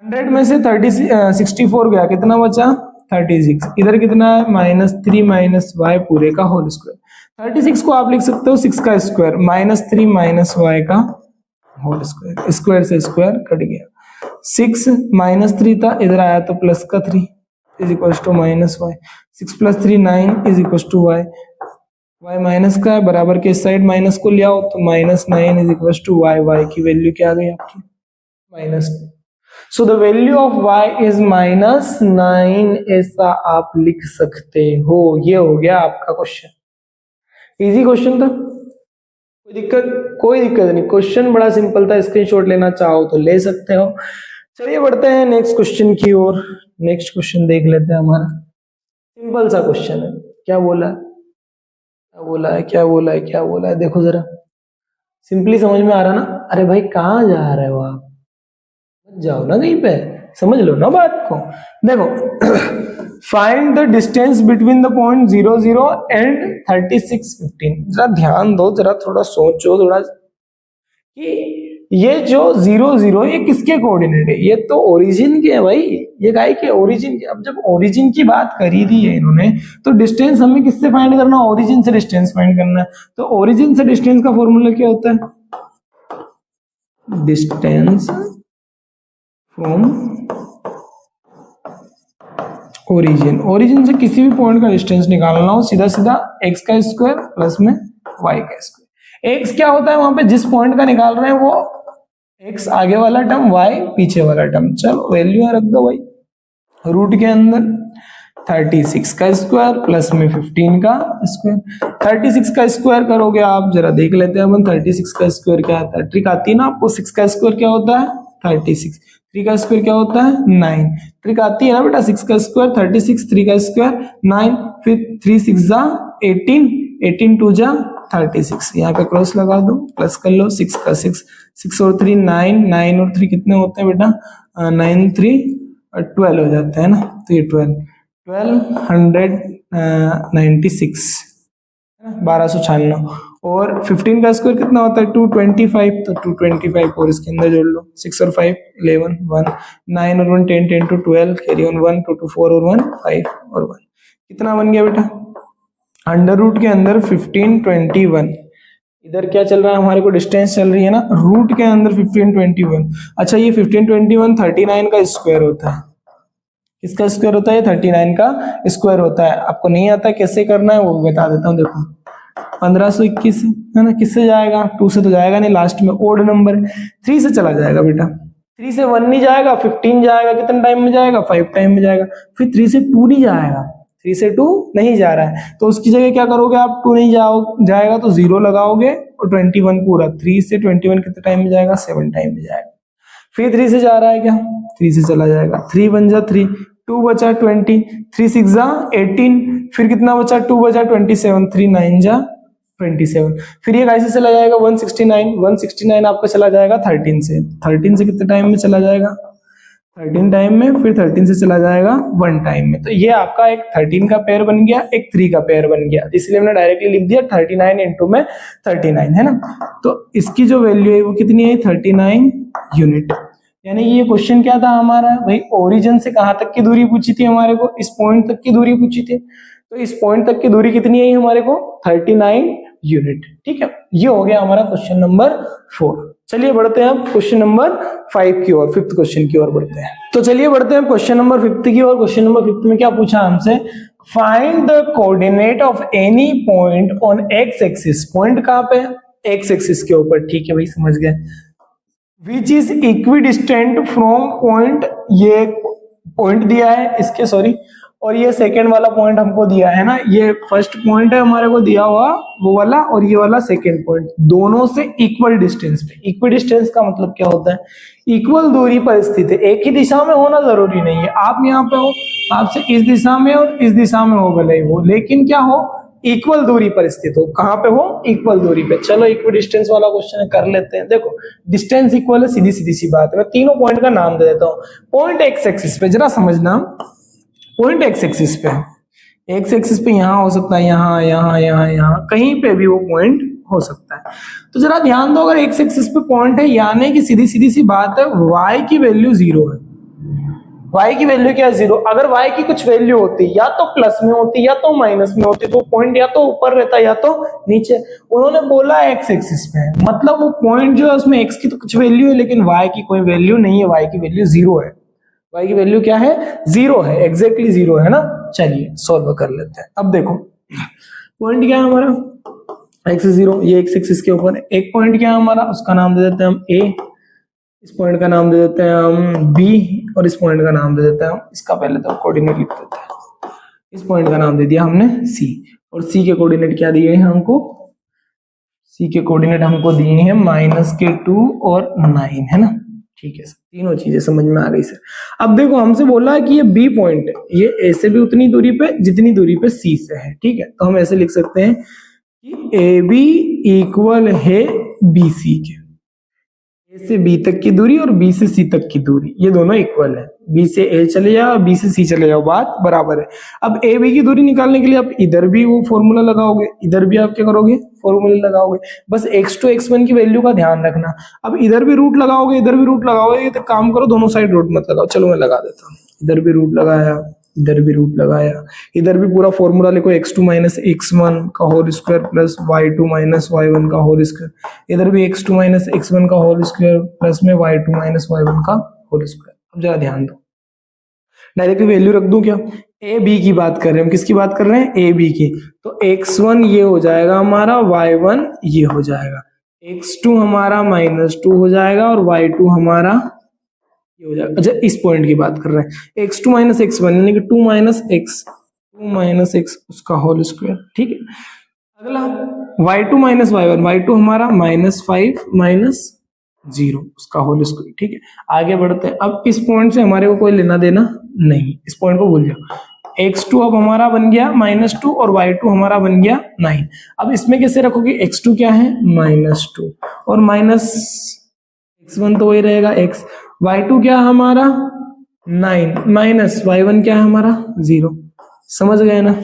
100 में से 64 गया, कितना बचा 36, इधर कितना है -3 माइनस वाई पूरे का होल स्क्वायर। 36 को आप लिख सकते हो 6 का स्क्वायर, -3 माइनस वाई का होल स्क्वायर, स्क्वायर से स्क्वायर कट गया, 6 -3 था, इधर आया तो प्लस का 3 is equal to minus y, 6 + 3 9 is equal to y, y minus का है बराबर के साइड माइनस को ले आओ तो -9 is equal to y, y की वैल्यू क्या आ गई आपकी -9। So the value of y is -9, ऐसा आप लिख सकते हो। ये हो गया आपका क्वेश्चन, इजी क्वेश्चन था, कोई दिक्कत नहीं, क्वेश्चन बड़ा सिंपल था, स्क्रीनशॉट लेना चाहो तो ले सकते हो। चलिए बढ़ते हैं नेक्स्ट क्वेश्चन की ओर। नेक्स्ट क्वेश्चन देख लेते हैं हमारा, सिंपल सा क्वेश्चन है। क्या बोला है, क्या बोला है, क्या बोला है, क्या बोला है, देखो जरा, सिंपली समझ में आ रहा ना। अरे भाई कहाँ जा रहे हो आप, जाओ ना कहीं पे, समझ लो ना बात को। देखो find the distance between the point 0 0 and 36 15। जरा ध्यान दो, जरा थोड़ा सोचो थोड़ा कि ये जो 0 0 ये किसके कोऑर्डिनेट है, ये तो ओरिजिन के है भाई, ये गाय के ओरिजिन के। अब जब ओरिजिन की बात करी दी है इन्होंने तो डिस्टेंस हमें किससे फाइंड करना, ओरिजिन से डिस्टेंस फाइंड करना है। तो ओरिजिन से डिस्टेंस का फॉर्मूला क्या होता है, डिस्टेंस फ्रॉम ओरिजिन, ओरिजिन से किसी भी पॉइंट का डिस्टेंस निकालना हो, सीधा सीधा x का स्क्वायर प्लस में y का स्क्वायर। x क्या होता है वहां पे, जिस पॉइंट का निकाल रहे हैं वो x आगे वाला टर्म, y पीछे वाला टर्म। चलो वैल्यू रख दो भाई, रूट के अंदर 36 का स्क्वायर प्लस में 15 का स्क्वायर। 36 का स्क्वायर करोगे आप, जरा देख लेते हैं अपन 36 का स्क्वायर क्या आता है, ट्रिक आती है ना आपको। 6 का स्क्वायर क्या होता है 36, 3 का स्क्वायर क्या होता है 9, ट्रिक आती है ना बेटा। 6 का स्क्वायर 36, 3 का स्क्वायर 9, फिर 3 6 जा 18, 18 2 जा 36, यहाँ पे क्रॉस लगा दो, प्लस कर लो, 6 का 6, 6 और 3 9, 9 और 3 कितने होते हैं बेटा 9 3 12 हो जाता है ना, तो ये 1296 1296। और 15 का स्क्वायर कितना होता है 225, तो 225 और इसके अंदर जोड़ लो, 6 और 5 11 1, 9 और 1 10 10 to 12, कैरी ऑन 1 2 2 4 और 1 5 और 1, कितना बन गया बेटा अंडर रूट के अंदर 15 21। इधर क्या चल रहा है हमारे को, डिस्टेंस चल रही है ना, रूट के अंदर 15 21। अच्छा ये 15 21 39 का स्क्वायर होता है, किसका स्क्वायर होता है 39 का स्क्वायर होता है। आपको नहीं आता कैसे करना है वो बता देता हूँ, देखो 1521 है ना, किससे जाएगा 2 से तो जाएगा नहीं, लास्ट में ओड नंबर 3 से चला जाएगा बेटा, 3 से 1 नहीं जाएगा, 15 जाएगा, कितने टाइम में जाएगा 5 टाइम में जाएगा, फिर 3 से 2 नहीं जाएगा, 3 से 2 नहीं जा रहा है, तो उसकी जगह क्या करोगे आप, 2 नहीं जाएगा तो 0 लगाओगे और 21 पूरा, 3 से 21 कितने टाइम में जाएगा 7 टाइम में जाएगा। फिर 3 से जा रहा है क्या, 3 से चला जाएगा, 3 1 जा 3, 2 बचा 20, 3 6 जा 18, फिर कितना बचा 2 बचा 27, 3 9 जा 27, फिर ये कैसे चला जाएगा 169, 169 आपका चला जाएगा 13 से, 13 से कितने टाइम में चला जाएगा 13 टाइम में, फिर 13 से चला जाएगा 1 टाइम में। तो ये आपका एक 13 का पेयर बन गया, एक 3 का पेयर बन गया, इसलिए हमने डायरेक्टली लिख दिया 39 इंटू में 39 है ना। तो इसकी जो वैल्यू है वो कितनी है 39 यूनिट। यानी ये क्वेश्चन क्या था हमारा भाई, ओरिजिन से कहां तक की दूरी पूछी थी हमारे को, इस पॉइंट तक की दूरी पूछी थी, तो इस पॉइंट तक की दूरी कितनी है हमारे को 39 यूनिट। ठीक है, ये हो गया हमारा क्वेश्चन नंबर 4। चलिए बढ़ते हैं अब क्वेश्चन नंबर 5 की ओर, फिफ्थ क्वेश्चन की ओर बढ़ते हैं। तो चलिए बढ़ते हैं क्वेश्चन नंबर 5 की ओर। क्वेश्चन नंबर 5 में क्या पूछा हमसे, find the coordinate of any point on x axis. Point कहां पे, एक्स एक्सिस के ऊपर, ठीक है भाई समझ गए, which is equidistant from point, ये पॉइंट दिया है इसके, सॉरी, और ये सेकेंड वाला पॉइंट हमको दिया है ना, ये फर्स्ट पॉइंट है हमारे को दिया हुआ वो वाला, और ये वाला सेकेंड पॉइंट, दोनों से इक्वल डिस्टेंस पे। इक्वल डिस्टेंस का मतलब क्या होता है, इक्वल दूरी पर स्थित है, एक ही दिशा में होना जरूरी नहीं है, आप यहाँ पे हो, आपसे इस दिशा में और इस दिशा में हो भले ही वो, लेकिन क्या हो इक्वल दूरी पर स्थित हो, कहां पे हो इक्वल दूरी पे। चलो इक्वल डिस्टेंस वाला क्वेश्चन कर लेते हैं। देखो डिस्टेंस इक्वल है, सीधी सीधी सी बात है, मैं तीनों पॉइंट का नाम दे देता हूं। पॉइंट एक्स एक्सिस पे, जरा समझना, पॉइंट एक्स एक्सिस पे एक्स एक्सिस पे यहाँ हो सकता है, यहाँ यहाँ यहाँ यहाँ कहीं पे भी वो पॉइंट हो सकता है। तो जरा ध्यान दो, अगर एक्स एक्सिस पे पॉइंट है यानी कि सीधी सीधी सी बात है y की वैल्यू 0 है। y की वैल्यू क्या है? 0। अगर y की कुछ वैल्यू होती या तो प्लस में होती या तो माइनस में होती, तो पॉइंट या तो ऊपर रहता या तो नीचे। उन्होंने बोला एक्स एक्सिस पे है, मतलब वो पॉइंट जो है उसमें x की तो कुछ वैल्यू है लेकिन y की कोई वैल्यू नहीं है, y की वैल्यू 0 है। y की वैल्यू क्या है? 0 है, एग्जैक्टली 0 है ना। चलिए सॉल्व कर लेते हैं। अब देखो पॉइंट क्या है हमारा, x 0, ये एक्स एक्सिस के ऊपर एक पॉइंट क्या है हमारा, उसका नाम दे देते हैं हम a, इस पॉइंट का नाम दे देते हैं हम b, और इस पॉइंट का नाम दे देते हैं हम, इसका पहले तो कोऑर्डिनेट लिख देते हैं। इस पॉइंट का नाम दे दिया हमने c, और c के कोऑर्डिनेट क्या दिए हैं हमको? c के कोऑर्डिनेट हमको दिए हैं -2 और 9, है ना। ठीक है सर, तीनों चीजें समझ में आ गई सर। अब देखो हमसे बोला है कि ये b पॉइंट है, ये a से भी उतनी दूरी पे जितनी दूरी पे c से है, ठीक है। तो हम ऐसे लिख सकते हैं कि AB इक्वल है BC के, A से B तक की दूरी और B से C तक की दूरी ये दोनों इक्वल है। B से A चले जाओ, B से C चले जाओ, बात बराबर है। अब AB की दूरी निकालने के लिए आप इधर भी वो फॉर्मूला लगाओगे, इधर भी आप क्या करोगे? फॉर्मूला लगाओगे। बस x2 x1 की वैल्यू का ध्यान रखना। अब इधर भी रूट लगाओगे, इधर भी रूट लगाओगे, तो काम करो दोनों साइड रूट मत लगाओ। चलो मैं लगा देता हूँ, इधर भी रूट लगाया, इधर भी रूट लगाया, इधर भी पूरा फॉर्मूला लिखो, x2 माइनस x1 का whole square plus y2 minus y1 का होल स्क्वायर, इधर भी x2 माइनस x1 का होल स्क्वायर प्लस में y2 माइनस y1 का होल स्क्वायर। अब जरा ध्यान दो, डायरेक्टली वैल्यू रख दूं क्या? ए बी की बात कर रहे हैं हम, किसकी बात कर रहे हैं? ए बी की। तो x1 ये हो जाएगा हमारा, y1 ये हो जाएगा, x2 हमारा -2 हो जाएगा और y2 हमारा ये हो जाएगा। अच्छा इस पॉइंट की बात कर रहे हैं, x2 माइनस x1 यानी कि 2 माइनस x उसका होल स्क्वायर, ठीक है। अगला y2 माइनस y1, y2 हमारा -5 माइनस 0 उसका होल स्क्वायर, ठीक है। आगे बढ़ते हैं। अब इस पॉइंट से हमारे को कोई लेना देना नहीं, इस पॉइंट को भूल जाओ। x2 अब हमारा बन गया -2 और y2 हमारा बन गया 9। अब इसमें कैसे रखोगे? x2 क्या है? -2 और माइनस x1 तो वही रहेगा x, y2 क्या है हमारा? 9 माइनस y1 क्या है हमारा? 0। समझ गए ना?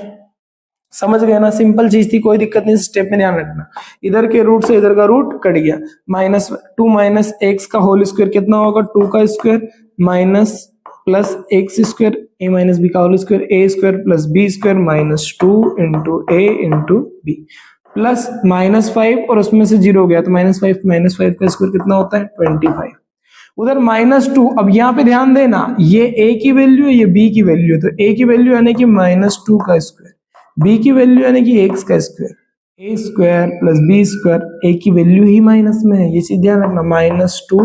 समझ गए ना? सिंपल चीज थी, कोई दिक्कत नहीं, स्टेप में ध्यान रखना। इधर के रूट से इधर का रूट कट गया, -2 माइनस x का होल स्क्वायर कितना होगा? 2 का square minus plus x square a minus b का whole square, a square plus b square -2 into a into b plus -5 और उसमें से 0 हो गया तो -5 का स्क्वायर कितना होता है? 25। उधर -2, अब यहाँ पे ध्यान देना, ये a की वैल्यू है, ये b की वैल्यू है, तो a की वैल्यू यानी कि -2 का स्क्वायर, b की वैल्यू यानी कि x का square, a square plus b square, a की वैल्यू ही माइनस में है, ये चीज ध्यान रखना, -2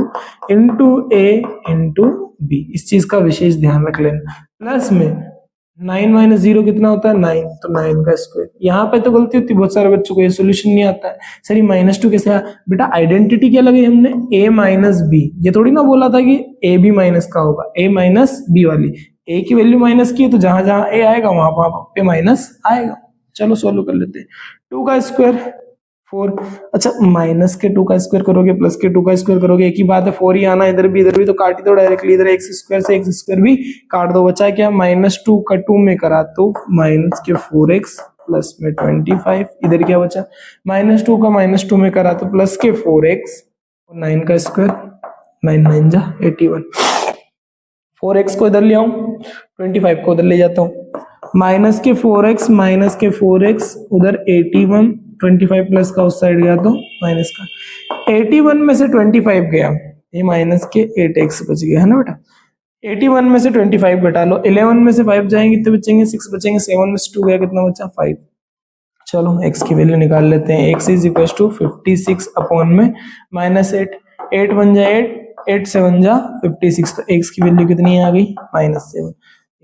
इंटू a इंटू b, इस चीज का विशेष ध्यान रख लेना। प्लस में 9 माइनस 0 कितना होता है? 9, तो 9 का स्क्वायर। यहाँ पे तो गलती होती है बहुत सारे बच्चों को, ये सोल्यूशन नहीं आता है। सर ये -2 कैसे आया? बेटा आइडेंटिटी क्या लगी हमने? a माइनस बी, ये थोड़ी ना बोला था कि a b माइनस का होगा, a माइनस बी वाली, a की वैल्यू माइनस की है तो जहां जहां a आएगा वहां पे माइनस आएगा। चलो सोल्व कर लेते हैं। 2 का स्क्वायर 4, अच्छा माइनस के 2 का स्क्वायर करोगे प्लस के 2 का स्क्वायर करोगे एक ही बात है, 4 ही आना, इधर भी तो काट ही दो डायरेक्टली, इधर x स्क्वायर से x स्क्वायर भी काट दो, बचा क्या? -2 का 2 में करा तो माइनस के 4x प्लस में 25, इधर क्या बचा? -2 का -2 में करा तो प्लस के 4x और 9 का स्क्वायर, 9 9 जा 81, 4x को इधर ले आऊं, 25 को उधर ले जाता हूं, माइनस के 4x उधर 81, 25 प्लस का उस साइड गया तो माइनस का, 81 में से 25 गया, ये माइनस के 8x बच गया, है ना बेटा। 81 में से 25 घटा लो, 11 में से 5 जाएंगे तो बचेंगे 6 बचेंगे, 7 में से 2 गया, कितना बचा? 5। चलो x की वैल्यू निकाल लेते हैं, x is equal to 56 upon में -8, 8 1 जा 8, 8 7 जा 56, तो x की वैल्यू कितनी आ गई? -7।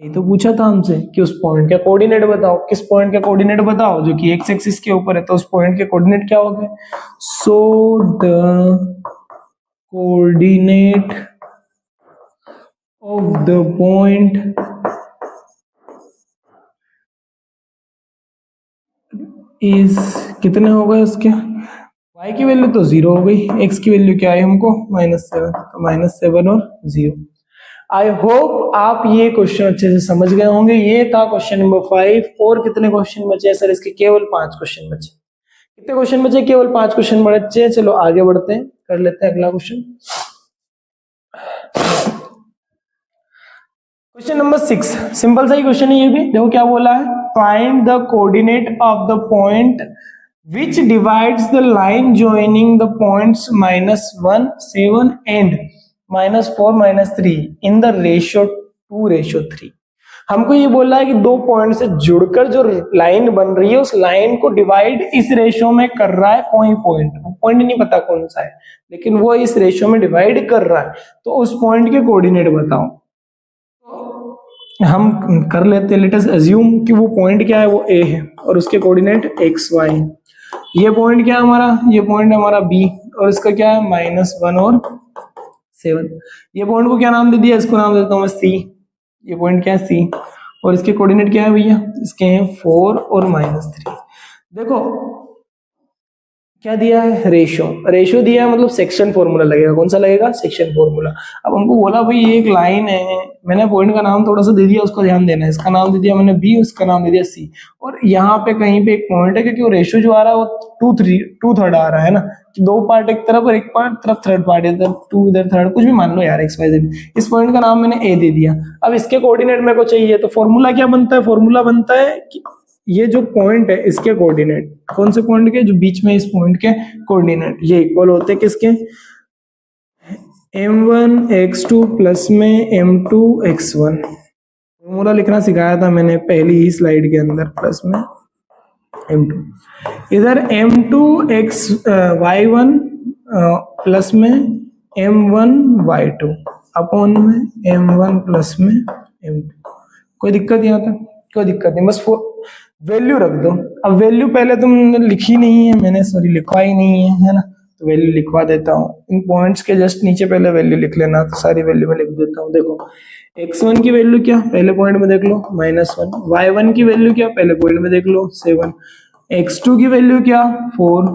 ये तो पूछा था हमसे कि उस पॉइंट का कोऑर्डिनेट बताओ, किस पॉइंट का कोऑर्डिनेट बताओ जो कि x एक्सिस के ऊपर है, तो उस पॉइंट के कोऑर्डिनेट क्या हो गए? So the coordinate of the point is, कितने हो गए उसके? y की वैल्यू तो 0 हो गई, x की वैल्यू क्या है हमको? -7, तो -7 और 0। आई होप आप ये क्वेश्चन अच्छे से समझ गए होंगे। ये था क्वेश्चन नंबर 5। और कितने क्वेश्चन बचे हैं सर? इसके केवल 5 क्वेश्चन बचे। कितने क्वेश्चन बचे? केवल 5 क्वेश्चन बचे। चलो आगे बढ़ते हैं, कर लेते हैं अगला क्वेश्चन। क्वेश्चन नंबर 6, सिंपल सा ही क्वेश्चन है ये भी। देखो क्या बोला है, find the coordinate of the point which divides the line joining the points -1, 7 and -4, -3 in the ratio 2:3। हमको ये बोला है कि दो पॉइंट से जुड़कर जो लाइन बन रही है उस लाइन को डिवाइड इस रेशियो में कर रहा है कोई पॉइंट नहीं पता कौन सा है, लेकिन वो इस रेशियो में डिवाइड कर रहा है, तो उस पॉइंट के कोऑर्डिनेट बताओ। हम कर लेते हैं, लेट अस अज्यूम कि वो पॉइंट क्या है, वो ए है और उसके कोऑर्डिनेट एक्स वाई है। ये पॉइंट क्या है हमारा, ये पॉइंट है हमारा बी और इसका क्या है -1 और 7। ये पॉइंट को क्या नाम दे दिया, इसको नाम देता हूँ मैं सी। ये पॉइंट क्या है सी और इसके कोऑर्डिनेट क्या है भैया, इसके हैं 4 और -3। देखो क्या दिया है, रेशियो दिया है, मतलब सेक्शन फॉर्मूला लगेगा। कौन सा लगेगा, सेक्शन फॉर्मूला। अब हमको बोला भाई ये एक लाइन है, मैंने पॉइंट का नाम थोड़ा सा दे दिया, उसका ध्यान देना है। इसका नाम दे दिया मैंने बी, उसका नाम दे दिया सी, और यहाँ पे कहीं पे एक पॉइंट है क्योंकि वो रेशियो जो आ रहा है वो 2/3 आ रहा है ना, कि 2 पार्ट एक तरफ और एक पार्ट तरफ, थर्ड पार्ट इधर, 2 इधर, थर्ड, कुछ भी मान लो यार, XYZ। इस पॉइंट का नाम मैंने ए दे दिया। अब इसके कोऑर्डिनेट मेरे को चाहिए, तो फॉर्मूला क्या बनता है, फॉर्मूला बनता है कि ये जो पॉइंट है इसके कोऑर्डिनेट, कौन से पॉइंट के, जो बीच में इस पॉइंट के कोऑर्डिनेट, ये इक्वल होते हैं किसके, m1x2 प्लस में m2x1। फॉर्मूला लिखना सिखाया था मैंने पहली ही स्लाइड के अंदर, प्लस में m2, इधर m2y1 प्लस में m1y2 अपॉन में m1 प्लस में m2। कोई दिक्कत यहाँ तक, कोई दिक्कत नहीं, बस वैल्यू रख दो। अब वैल्यू पहले तुमने लिखी नहीं है, मैंने सॉरी लिखवा ही नहीं है ना, तो वैल्यू लिखवा देता हूँ। इन पॉइंट्स के जस्ट नीचे पहले वैल्यू लिख लेना, तो सारी वैल्यू में लिख देता हूँ। देखो x1 की वैल्यू क्या, पहले पॉइंट में देख लो -1, y1 की वैल्यू क्या, पहले पॉइंट में देख लो 7, x2 की वैल्यू क्या 4,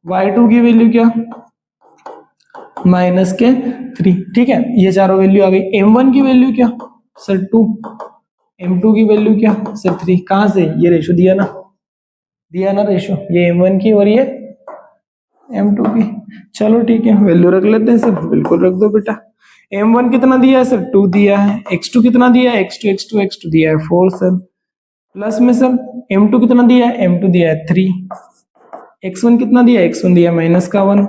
y2 की वैल्यू क्या -3। ठीक है, ये चारों वैल्यू आ गई। m1 की वैल्यू क्या सर 2, m2 की वैल्यू क्या सर 3। कहां से, ये रेशो दिया ना रेशो, ये m1 की और ये m2 की। चलो ठीक है, वैल्यू रख लेते हैं सर, बिल्कुल रख दो बेटा। m1 कितना दिया है सर 2 दिया है, x2 कितना दिया है, x2 दिया है 4 सर, प्लस में सर m2 कितना दिया है, m2 दिया है 3, x1 कितना दिया है, x1 दिया है -1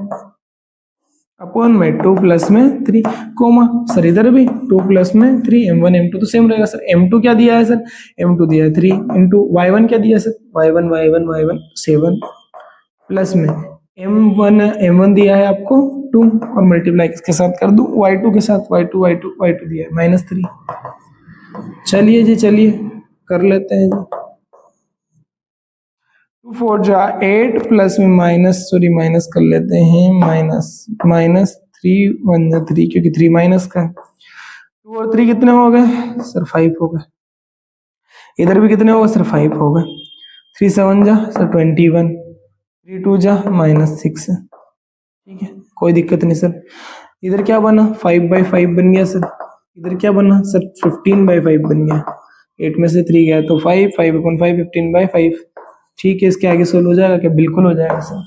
अपॉन में 2 प्लस में 3 कोमा, सर इधर भी 2 प्लस में 3, m1 m2 तो सेम रहेगा सर। m2 क्या दिया है सर, m2 दिया है 3 इंटू y1 क्या दिया है सर, y1 7 प्लस में m1 दिया है आपको 2 और मल्टीप्लाई किसके साथ कर दूं, y2 के साथ, y2 दिया है -3। चलिए जी, चलिए कर लेते हैं जी। 2 4 जा 8 प्लस में माइनस कर लेते हैं, -3 1 जा 3, क्योंकि 3 माइनस का है। 2 और 3 कितने हो गए सर 5 हो गए, इधर भी कितने हो गए सर 5 हो गए। 3 7 जा सर 21, 3 2 जा -6। ठीक है, कोई दिक्कत नहीं सर। इधर क्या बना 5/5 बन गया सर, इधर क्या बना सर 15/5 बन गया, 8 में से 3 गया तो 5/5 15/5। ठीक है, इसके आगे सोल्व हो जाएगा क्या, बिल्कुल हो जाएगा सर।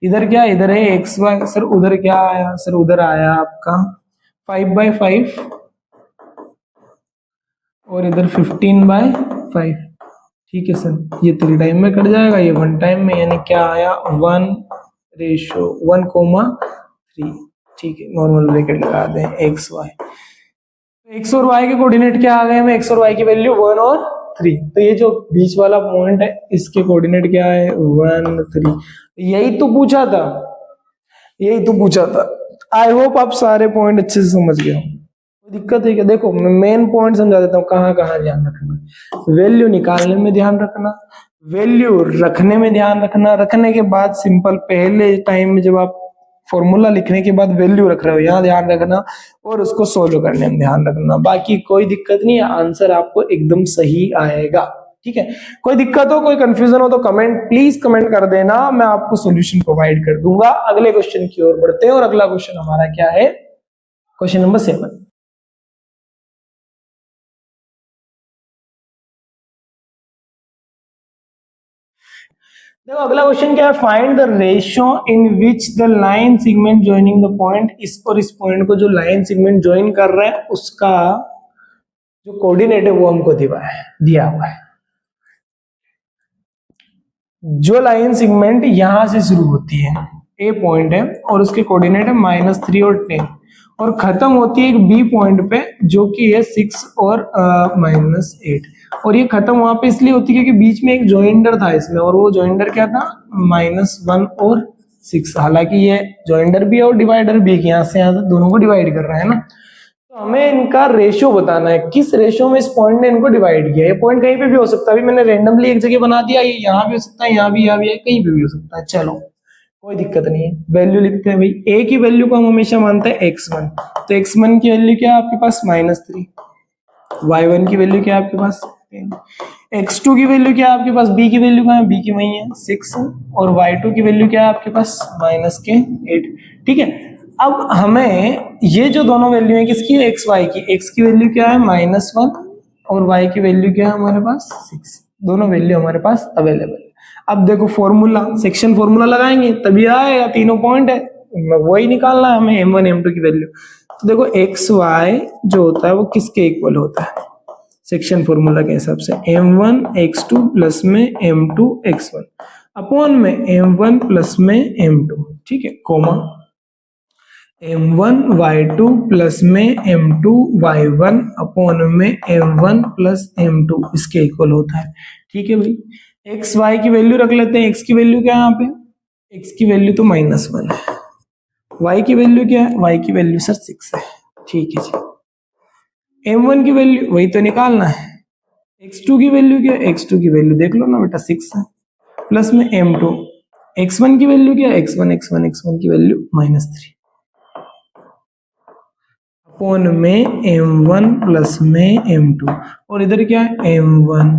इधर क्या, इधर है xy सर, उधर क्या आया सर, उधर आया आपका 5/5 और इधर 15/5। ठीक है सर, ये 3 टाइम में कट जाएगा, ये 1 टाइम में, यानी क्या आया 1:1,3। ठीक है, नॉर्मल ब्रैकेट लगा दें x और y के कोऑर्डिनेट क्या आ गए हमें, x और y की वैल्यू 1 और 3। तो ये जो बीच वाला पॉइंट है इसके कोऑर्डिनेट क्या है 1 3। यही तो पूछा था। आई होप आप सारे पॉइंट अच्छे से समझ गए हो। कोई दिक्कत है क्या, देखो मैं मेन पॉइंट समझा देता हूँ, कहाँ कहाँ ध्यान रखना, वैल्यू निकालने में ध्यान रखना, वैल्यू रखने में ध्यान रखना, रखने के बाद सिंपल पहले टाइम में जब आप फॉर्मूला लिखने के बाद वैल्यू रख रहे हो यहाँ ध्यान रखना, और उसको सोल्व करने में ध्यान रखना। बाकी कोई दिक्कत नहीं है, आंसर आपको एकदम सही आएगा। ठीक है, कोई दिक्कत हो, कोई कंफ्यूजन हो तो प्लीज कमेंट कर देना, मैं आपको सॉल्यूशन प्रोवाइड कर दूंगा। अगले क्वेश्चन की ओर बढ़ते हैं, और अगला क्वेश्चन हमारा क्या है, क्वेश्चन नंबर 7। देखो अगला क्वेश्चन क्या है, find the ratio in which the line segment joining the point, इस और इस पॉइंट को जो लाइन सेगमेंट जॉइन कर रहे हैं उसका जो कोऑर्डिनेट है वो हमको दिया हुआ है। जो लाइन सेगमेंट यहां से शुरू होती है, ए पॉइंट है और उसके कोऑर्डिनेट है -3 और 10, और खत्म होती है एक बी पॉइंट पे जो कि है 6 और -8, और ये खत्म वहां पे इसलिए होती है क्योंकि बीच में एक जॉइंडर था इसमें, और वो जॉइंडर क्या था, -1 और 6। हालांकि ये जॉइंडर भी है और डिवाइडर भी है, यहाँ से यहाँ दोनों को डिवाइड कर रहा है ना। तो हमें इनका रेशियो बताना है, किस रेशियो में इस पॉइंट ने इनको डिवाइड किया। ये पॉइंट कहीं पे भी हो सकता है, अभी मैंने रैंडमली एक जगह बना दिया, ये यहाँ भी हो सकता है, यहाँ भी है, कहीं पे भी हो सकता है। चलो कोई दिक्कत नहीं है, वैल्यू लिखते हैं भाई। ए की वैल्यू को हम हमेशा मानते हैं x1, तो x1 की वैल्यू क्या है आपके पास, -3। y1 की वैल्यू क्या है आपके पास 10। x2 की वैल्यू क्या है आपके पास, b की वैल्यू क्या है, b की वही है 6, और y2 की वैल्यू क्या है आपके पास -8। ठीक है, अब हमें ये जो दोनों वैल्यू है किसकी, एक्स वाई की, x की वैल्यू क्या है -1 और y की वैल्यू क्या है हमारे पास 6, दोनों वैल्यू हमारे पास अवेलेबल है। अब देखो फॉर्मूला, सेक्शन फॉर्मूला लगाएंगे तभी आएगा, तीनों पॉइंट है वही निकालना है हमें, m1 m2 की वैल्यू। तो देखो एक्स वाई जो होता है वो किसके इक्वल होता है सेक्शन फॉर्मूला के हिसाब से, m1 x2 प्लस में m2 x1 अपॉन में m1 प्लस में m2, ठीक है, कोमा m1 y2 प्लस में m2 y1 अपॉन में m1 प्लस m2 इसके इक्वल होता है। ठीक है भाई, x y की वैल्यू रख लेते हैं। x की वैल्यू क्या है यहाँ पे, x की वैल्यू तो -1 है, y की वैल्यू क्या है, y की वैल्यू सर 6 है। ठीक है जी, m1 की वैल्यू वही तो निकालना है, x2 की वैल्यू क्या है, x2 की वैल्यू देख लो ना बेटा 6 है, प्लस में m2, x1 की वैल्यू क्या है, x1 की वैल्यू -3 अपॉन में m1 प्लस में m2, और इधर क्या है m1,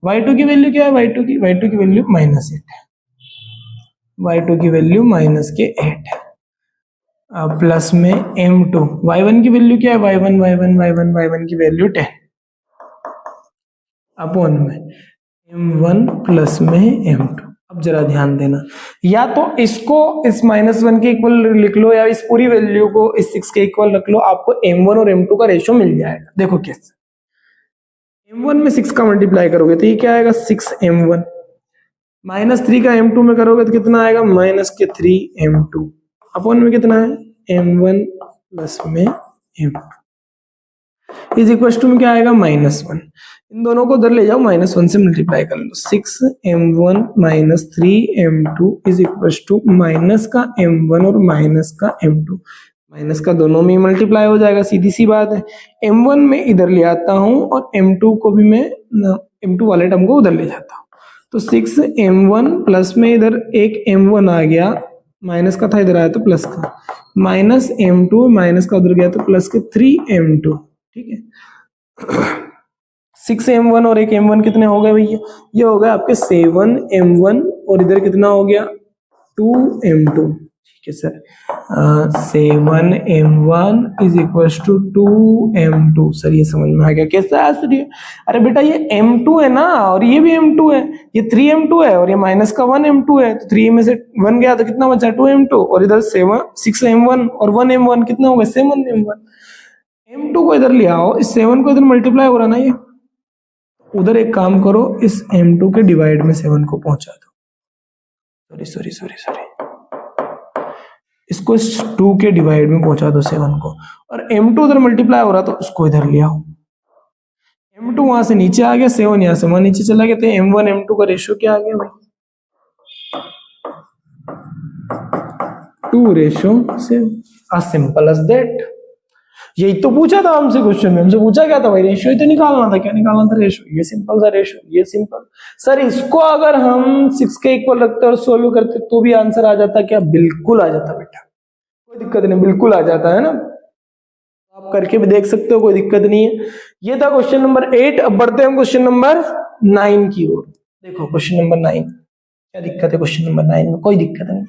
y2 की वैल्यू क्या है, y2 की वैल्यू -8 है, y2 की वैल्यू -8 है, प्लस में m2, y1 की वैल्यू क्या है, y1 की वैल्यू 10 अपॉन में m1 प्लस में m2। अब जरा ध्यान देना, या तो इसको इस -1 के इक्वल लिख लो या इस पूरी वैल्यू को इस 6 के इक्वल रख लो, आपको m1 और m2 का रेशियो मिल जाएगा। देखो कैसे, m1 में 6 का मल्टीप्लाई करोगे तो ये क्या आएगा 6m1, -3 का m2 में करोगे तो कितना आएगा -3m2 अपॉन में कितना है m1 प्लस में m2 इज इक्वल टू में क्या आएगा -1। इन दोनों को उधर ले जाओ, -1 से मल्टीप्लाई कर लो, 6m1 -3m2 is equal to minus का m1 और माइनस का m2, माइनस का दोनों में मल्टीप्लाई हो जाएगा, सीधी सी बात है। m1 में इधर ले आता हूं और m2 को भी मैं m2 वाले टर्म को उधर ले जाता हूं, तो 6m1 प्लस में इधर एक m1 आ गया, माइनस का था इधर आया तो प्लस का, माइनस m2 माइनस का उधर गया तो प्लस के 3m2। ठीक है, 6m1 और एक m1 कितने हो गए भैया, ये हो गए आपके 7m1 और इधर कितना हो गया 2m2। ठीक है sir, 7m1 is equal to 2m2। Sir ये समझ में आ गया कैसा है सर ये, अरे बेटा ये m2 है ना और ये भी m2 है, ये 3m2 है और ये माइनस का 1m2 है, तो 3 में से 1 गया तो कितना बचा 2m2, और इधर 6m1 और 1m1 कितना हो गया 7m1। m2 को इधर ले आओ, इस 7 को इधर मल्टीप्लाई हो रहा ना ये, उधर एक काम करो, इस m2 के डिवाइड में 7 को पहुंचा दो, सॉरी इसको इस 2 के डिवाइड में पहुंचा दो 7 को, और m2 उधर मल्टीप्लाई हो रहा तो उसको इधर ले आओ, m2 वहां से नीचे आ गया, 7 यहां से वहां नीचे चला गया, तो m1 m2 का रेशियो क्या आ गया भाई 2:7, as simple as that। यही तो पूछा था हमसे क्वेश्चन में, हमसे पूछा क्या था भाई, रेशियो ही तो निकालना था, क्या निकालना था रेशियो, ये सिंपल सा रेशियो, ये सिंपल। सर इसको अगर हम 6 के इक्वल रखते और सोल्व करते तो भी आंसर आ जाता क्या, बिल्कुल आ जाता बेटा, कोई दिक्कत नहीं, बिल्कुल आ जाता है ना, आप करके भी देख सकते हो, कोई दिक्कत नहीं है। ये था क्वेश्चन नंबर 8। अब बढ़ते हैं हम क्वेश्चन नंबर 9 की ओर। देखो क्वेश्चन नंबर 9, क्या दिक्कत है क्वेश्चन नंबर 9 में, कोई दिक्कत नहीं।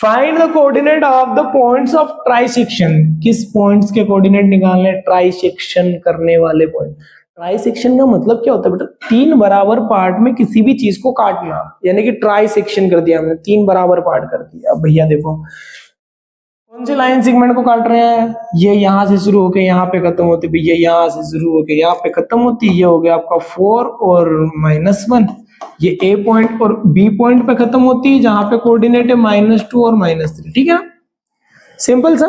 Find the coordinate of the points of trisection, किस पॉइंट्स के कोऑर्डिनेट निकालने, ट्राइसेक्शन करने वाले पॉइंट। ट्राई सेक्शन का मतलब क्या होता है बेटा, 3 बराबर पार्ट में किसी भी चीज को काटना, यानी कि ट्राई सेक्शन कर दिया हमने, 3 बराबर पार्ट कर दिया। अब भैया देखो कौन से लाइन सेगमेंट को काट रहे हैं, ये यहां से शुरू होकर यहाँ पे खत्म होती, भैया यहां से शुरू होकर यहाँ पे खत्म होती, ये हो गया आपका 4 और -1, ये ए पॉइंट और बी पॉइंट पे खत्म होती है जहां पे कोऑर्डिनेट है -2 और -3, ठीक है। सिंपल सा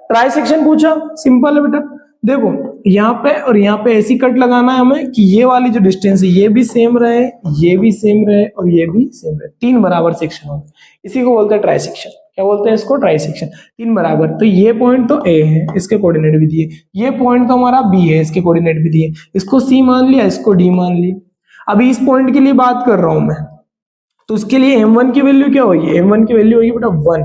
ट्राई सेक्शन पूछा, सिंपल है बेटा। देखो यहाँ पे और यहाँ पे ऐसी कट लगाना है हमें कि ये वाली जो डिस्टेंस है ये भी सेम रहे, ये भी सेम रहे और ये भी सेम रहे, 3 बराबर सेक्शन हो, इसी को बोलते हैं ट्राई सेक्शन। क्या बोलते हैं इसको, ट्राई सेक्शन। 3 बराबर, तो ये पॉइंट तो ए है, इसके कोऑर्डिनेट भी दिए, ये पॉइंट तो हमारा बी है, इसके कोऑर्डिनेट भी दिए, इसको सी मान लिया, इसको डी मान लिया। अभी इस पॉइंट के लिए बात कर रहा हूं मैं, तो उसके लिए m1 की वैल्यू क्या होगी, m1 की वैल्यू होगी बेटा 1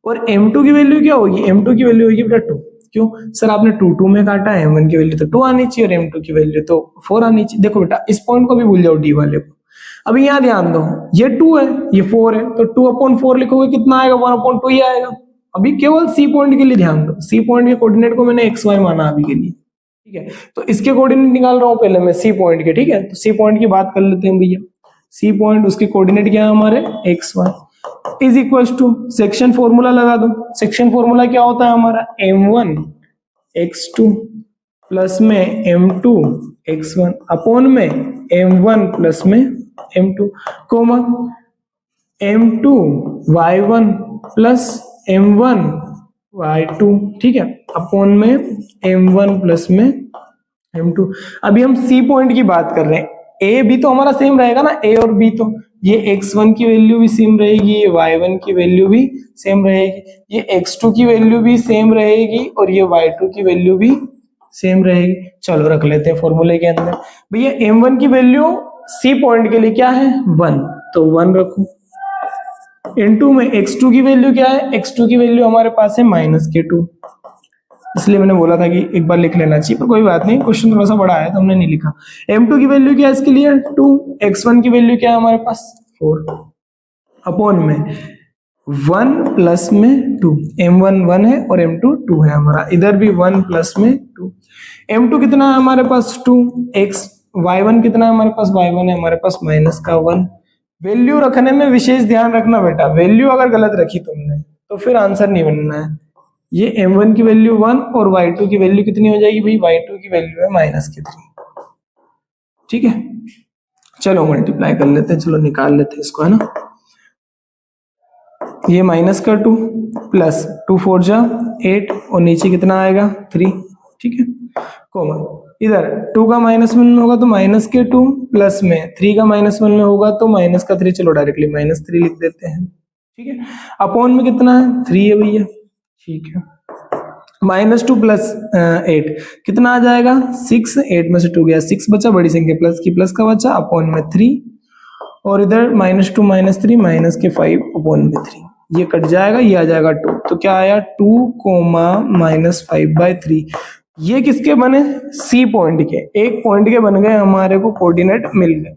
और m2 की वैल्यू क्या होगी, m2 की वैल्यू होगी बेटा 2। क्यों सर, आपने 2 में काटा है, m1 की वैल्यू तो 2 आनी चाहिए और m2 की वैल्यू तो 4 आनी चाहिए। देखो बेटा इस पॉइंट को भी भूल जाओ, डी वाले को। अभी यहाँ ध्यान दो, ये 2 है, ये 4 है, तो 2/4 लिखोगे कितना आएगा, 1/2 ही आएगा। अभी केवल सी पॉइंट के लिए ध्यान दो, सी पॉइंट के कोऑर्डिनेट को मैंने XY माना अभी के लिए, ठीक है। तो इसके कोऑर्डिनेट निकाल रहा हूं पहले मैं सी पॉइंट के, ठीक है। तो सी पॉइंट की बात कर लेते हैं भैया। सी पॉइंट, उसके कोऑर्डिनेट क्या है हमारे, XY is equal to, section formula लगा दो। सेक्शन फॉर्मूला क्या होता है हमारा, m1 x2 प्लस में m2 x1 अपॉन में m1 प्लस में m2 coma m2 y1 plus m1 y2, ठीक है, अपॉन में m1 प्लस में m2। अभी हम सी पॉइंट की बात कर रहे हैं, ए बी तो हमारा सेम रहेगा ना, ए और बी, तो ये x1 की वैल्यू भी सेम रहेगी, ये y1 की वैल्यू भी सेम रहेगी, ये x2 की वैल्यू भी सेम रहेगी और ये y2 की वैल्यू भी सेम रहेगी। चलो रख लेते हैं फॉर्मूले के अंदर। भैया m1 की वैल्यू सी पॉइंट के लिए क्या है, 1, तो 1 रखो। इनटू में x2 की वैल्यू क्या है, x2 की वैल्यू हमारे पास है -2, इसलिए मैंने बोला था कि एक बार लिख लेना चाहिए, पर कोई बात नहीं, क्वेश्चन थोड़ा सा बड़ा है तो हमने नहीं लिखा। m2 की वैल्यू क्या है इसके लिए, 2, x1 की वैल्यू क्या है हमारे पास 4 अपॉन में 1 प्लस में 2, m1 1 है और m2 2 है हमारा, इधर भी 1 प्लस में 2। m2 कितना है हमारे पास 2, y1 कितना है हमारे पास, y1 है हमारे पास -1। वैल्यू रखने में विशेष ध्यान रखना बेटा, वैल्यू अगर गलत रखी तुमने तो फिर आंसर नहीं बनना है। ये m1 की वैल्यू 1 और y2 की वैल्यू कितनी हो जाएगी भाई, y2 की वैल्यू है -3, ठीक है। चलो मल्टीप्लाई कर लेते हैं, चलो निकाल लेते हैं इसको, है ना। ये -2 प्लस 2 4 जा 8 और नीचे कितना आएगा 3, ठीक है, कोमा इधर 2 का -1 में होगा तो -2 प्लस में 3 का -1 में होगा तो -3, चलो डायरेक्टली -3 लिख देते हैं, ठीक है। अपॉन में कितना है 3 है भैया, ठीक है। -2 प्लस 8 कितना आ जाएगा 6, 8 में से 2 गया 6 बचा, बड़ी संख्या प्लस की प्लस का बचा, अपॉन में 3 और इधर -2 -3 -5 अपॉन में 3, ये कट जाएगा, ये आ जाएगा 2, तो क्या आया 2, -5/3। ये किसके बने, सी पॉइंट के, एक पॉइंट के बन गए, हमारे को कोऑर्डिनेट मिल गए।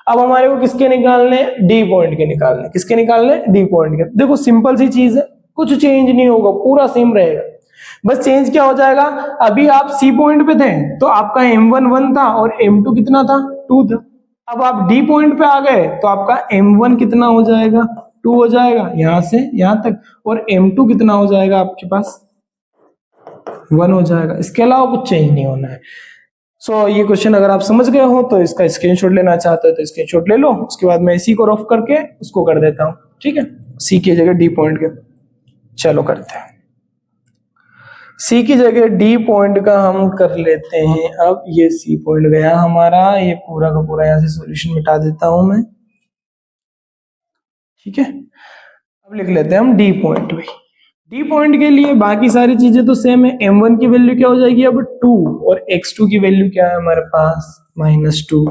अब हमारे को किसके निकालने, डी पॉइंट के निकालने, किसके निकालने, डी पॉइंट के। देखो सिंपल सी चीज है, कुछ चेंज नहीं होगा, पूरा सेम रहेगा, बस चेंज क्या हो जाएगा, अभी आप सी पॉइंट पे थे तो आपका m1 1 था और m2 कितना था 2 था। अब आप डी पॉइंट पे आ गए तो आपका m1 कितना हो जाएगा 2 हो जाएगा यहां से यहां तक, और m2 कितना हो जाएगा आपके पास 1 हो जाएगा। इसके अलावा कुछ चेंज नहीं होना है। सो ये क्वेश्चन अगर आप समझ गए हो तो इसका स्क्रीनशॉट लेना चाहते हो तो स्क्रीनशॉट ले लो, उसके बाद मैं इसी को रफ करके उसको कर देता हूँ, ठीक है, सी की जगह डी पॉइंट के। चलो करते हैं, सी की जगह डी पॉइंट का हम कर लेते हैं। अब ये सी पॉइंट गया हमारा, ये पूरा का पूरा यहां से सॉल्यूशन मिटा देता हूं मैं, ठीक है। अब लिख लेते हैं हम डी पॉइंट भाई। डी पॉइंट के लिए बाकी सारी चीजें तो सेम है, m1 की वैल्यू क्या हो जाएगी अब 2 और x2 की वैल्यू क्या है हमारे पास -2,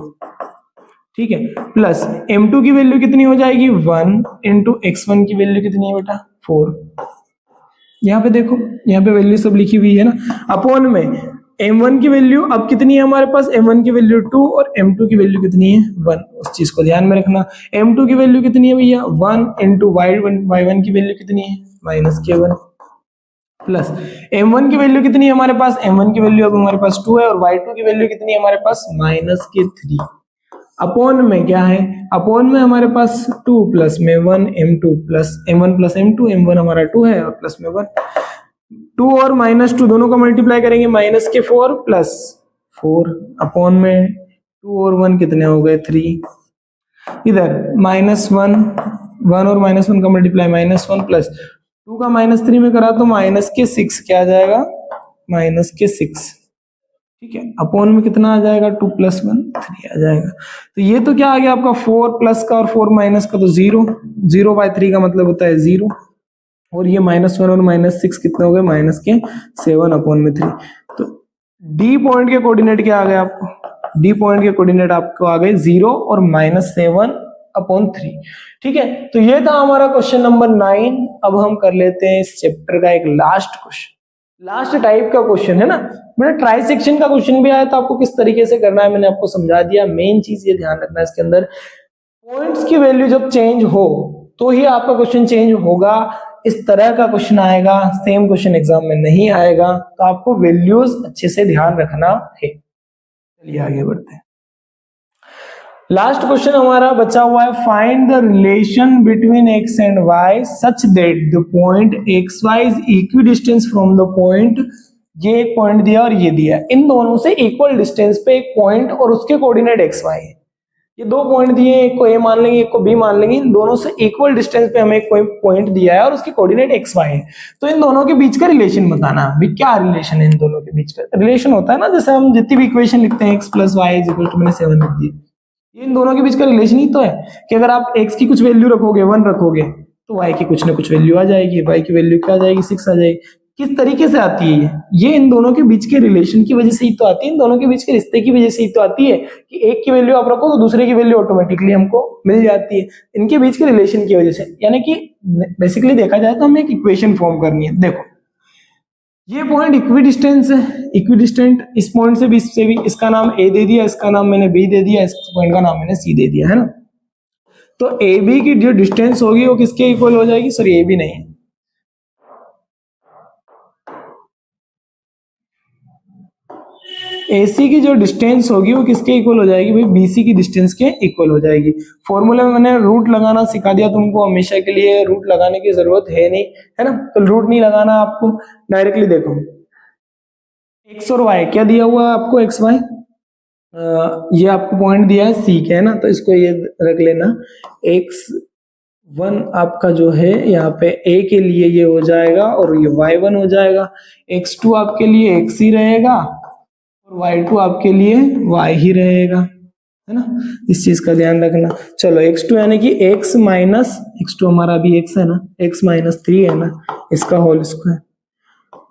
ठीक है, प्लस m2 की वैल्यू कितनी हो जाएगी 1 इंटू x1 की वैल्यू कितनी है बेटा 4। यहाँ पे देखो, यहाँ पे वैल्यू सब लिखी हुई है ना, अपॉन में m1 की वैल्यू अब कितनी है हमारे पास, m1 की वैल्यू 2 और m2 की वैल्यू कितनी है 1, उस चीज को ध्यान में रखना। m2 की वैल्यू कितनी है भैया 1 इंटू y1 की वैल्यू कितनी है -k1, प्लस m1 की वैल्यू कितनी है हमारे पास, m1 की वैल्यू अब हमारे पास 2 है और y2 की वैल्यू कितनी है हमारे पास -3 अपॉन में क्या है, अपॉन में हमारे पास 2 प्लस में 1 m2 plus m1 plus m2, m1 हमारा 2 है और प्लस में 1, 2 और -2 दोनों को मल्टीप्लाई करेंगे माइनस के 4 प्लस 4 अपॉन में 2 और 1 कितने हो गए 3, इधर -1 1 और -1 का मल्टीप्लाई -1 प्लस 2 का -3 में करा तो -6 क्या आ जाएगा -6, ठीक है, अपॉन में कितना आ जाएगा 2 + 1 3 आ जाएगा। तो ये तो क्या आ गया आपका 4 प्लस का और 4 माइनस का तो 0, 0/3 का मतलब होता है 0, और ये -1 और -6 कितने हो गए -7/3। तो डी पॉइंट के कोऑर्डिनेट क्या आ गए आपको, डी पॉइंट के कोऑर्डिनेट आपको आ गए 0 और -7/3। ठीक है, तो ये था हमारा क्वेश्चन नंबर 9। अब हम कर लेते हैं इस चैप्टर का एक लास्ट क्वेश्चन, लास्ट टाइप का क्वेश्चन है ना बेटा, ट्राइसेक्शन का क्वेश्चन भी आया तो आपको किस तरीके से करना है मैंने आपको समझा दिया। मेन चीज ये ध्यान रखना है इसके अंदर, पॉइंट्स की वैल्यू जब चेंज हो तो ही आपका क्वेश्चन चेंज होगा। इस तरह का क्वेश्चन आएगा, सेम क्वेश्चन एग्जाम में नहीं आएगा, तो आपको वैल्यूज अच्छे से ध्यान रखना है। चलिए आगे बढ़ते हैं। लास्ट क्वेश्चन हमारा बचा हुआ है, find the relation between x and y such that the point xy is equidistance from the point. ये एक पॉइंट दिया और ये दिया, इन दोनों से इक्वल डिस्टेंस पे एक पॉइंट और उसके कोऑर्डिनेट xy है। ये दो पॉइंट दिए, एक को a मान लेंगे एक को b मान लेंगे, इन दोनों से इक्वल डिस्टेंस पे हमें कोई पॉइंट दिया है और उसके कोऑर्डिनेट xy है। तो इन दोनों के बीच का रिलेशन बताना। अभी क्या रिलेशन है इन दोनों के बीच का, रिलेशन होता है ना जैसे हम जितनी भी इक्वेशन लिखते हैं x + y = मैंने 7 लिख दिया, ये इन दोनों के बीच का रिलेशन ही तो है कि अगर आप x की कुछ वैल्यू रखोगे 1 रखोगे तो y की कुछ ना कुछ वैल्यू आ जाएगी, y की वैल्यू क्या आ जाएगी 6 आ जाएगी। किस तरीके से आती है ये इन दोनों के बीच के रिलेशन की वजह से ही तो आती है, इन दोनों के बीच के रिश्ते की वजह से ही तो आती है कि एक की वैल्यू आप रखो तो दूसरे की वैल्यू ऑटोमेटिकली हमको मिल जाती है, इनके बीच के रिलेशन की वजह से। यानी कि बेसिकली देखा जाए तो हमें एक इक्वेशन फॉर्म करनी है। देखो ये पॉइंट इक्विडिस्टेंस है, इक्विडिस्टेंट इस पॉइंट से भी इससे भी, इसका नाम A दे दिया, इसका नाम मैंने B दे दिया, इस पॉइंट का नाम मैंने C दे दिया, है ना। तो AB की जो डिस्टेंस होगी वो किसके इक्वल हो जाएगी, सॉरी AB नहीं है, AC की जो डिस्टेंस होगी वो किसके इक्वल हो जाएगी भाई, BC की डिस्टेंस के इक्वल हो जाएगी। फॉर्मूले में मैंने रूट लगाना सिखा दिया तुमको, हमेशा के लिए रूट लगाने की जरूरत है नहीं, है ना, तो रूट नहीं लगाना आपको, डायरेक्टली देखो x और y क्या दिया हुआ है आपको, x y ये आपको पॉइंट दिया है C के, है ना, तो इसको ये रख लेना, x1 आपका जो है यहाँ पे A के लिए ये हो जाएगा और ये y1 हो जाएगा, x2 आपके लिए x ही रहेगा और y2 आपके लिए y ही रहेगा, है ना, इस चीज का ध्यान रखना। चलो x2 यानी कि x माइनस, x2 हमारा अभी x है ना, x - 3 है ना, इसका होल स्क्वायर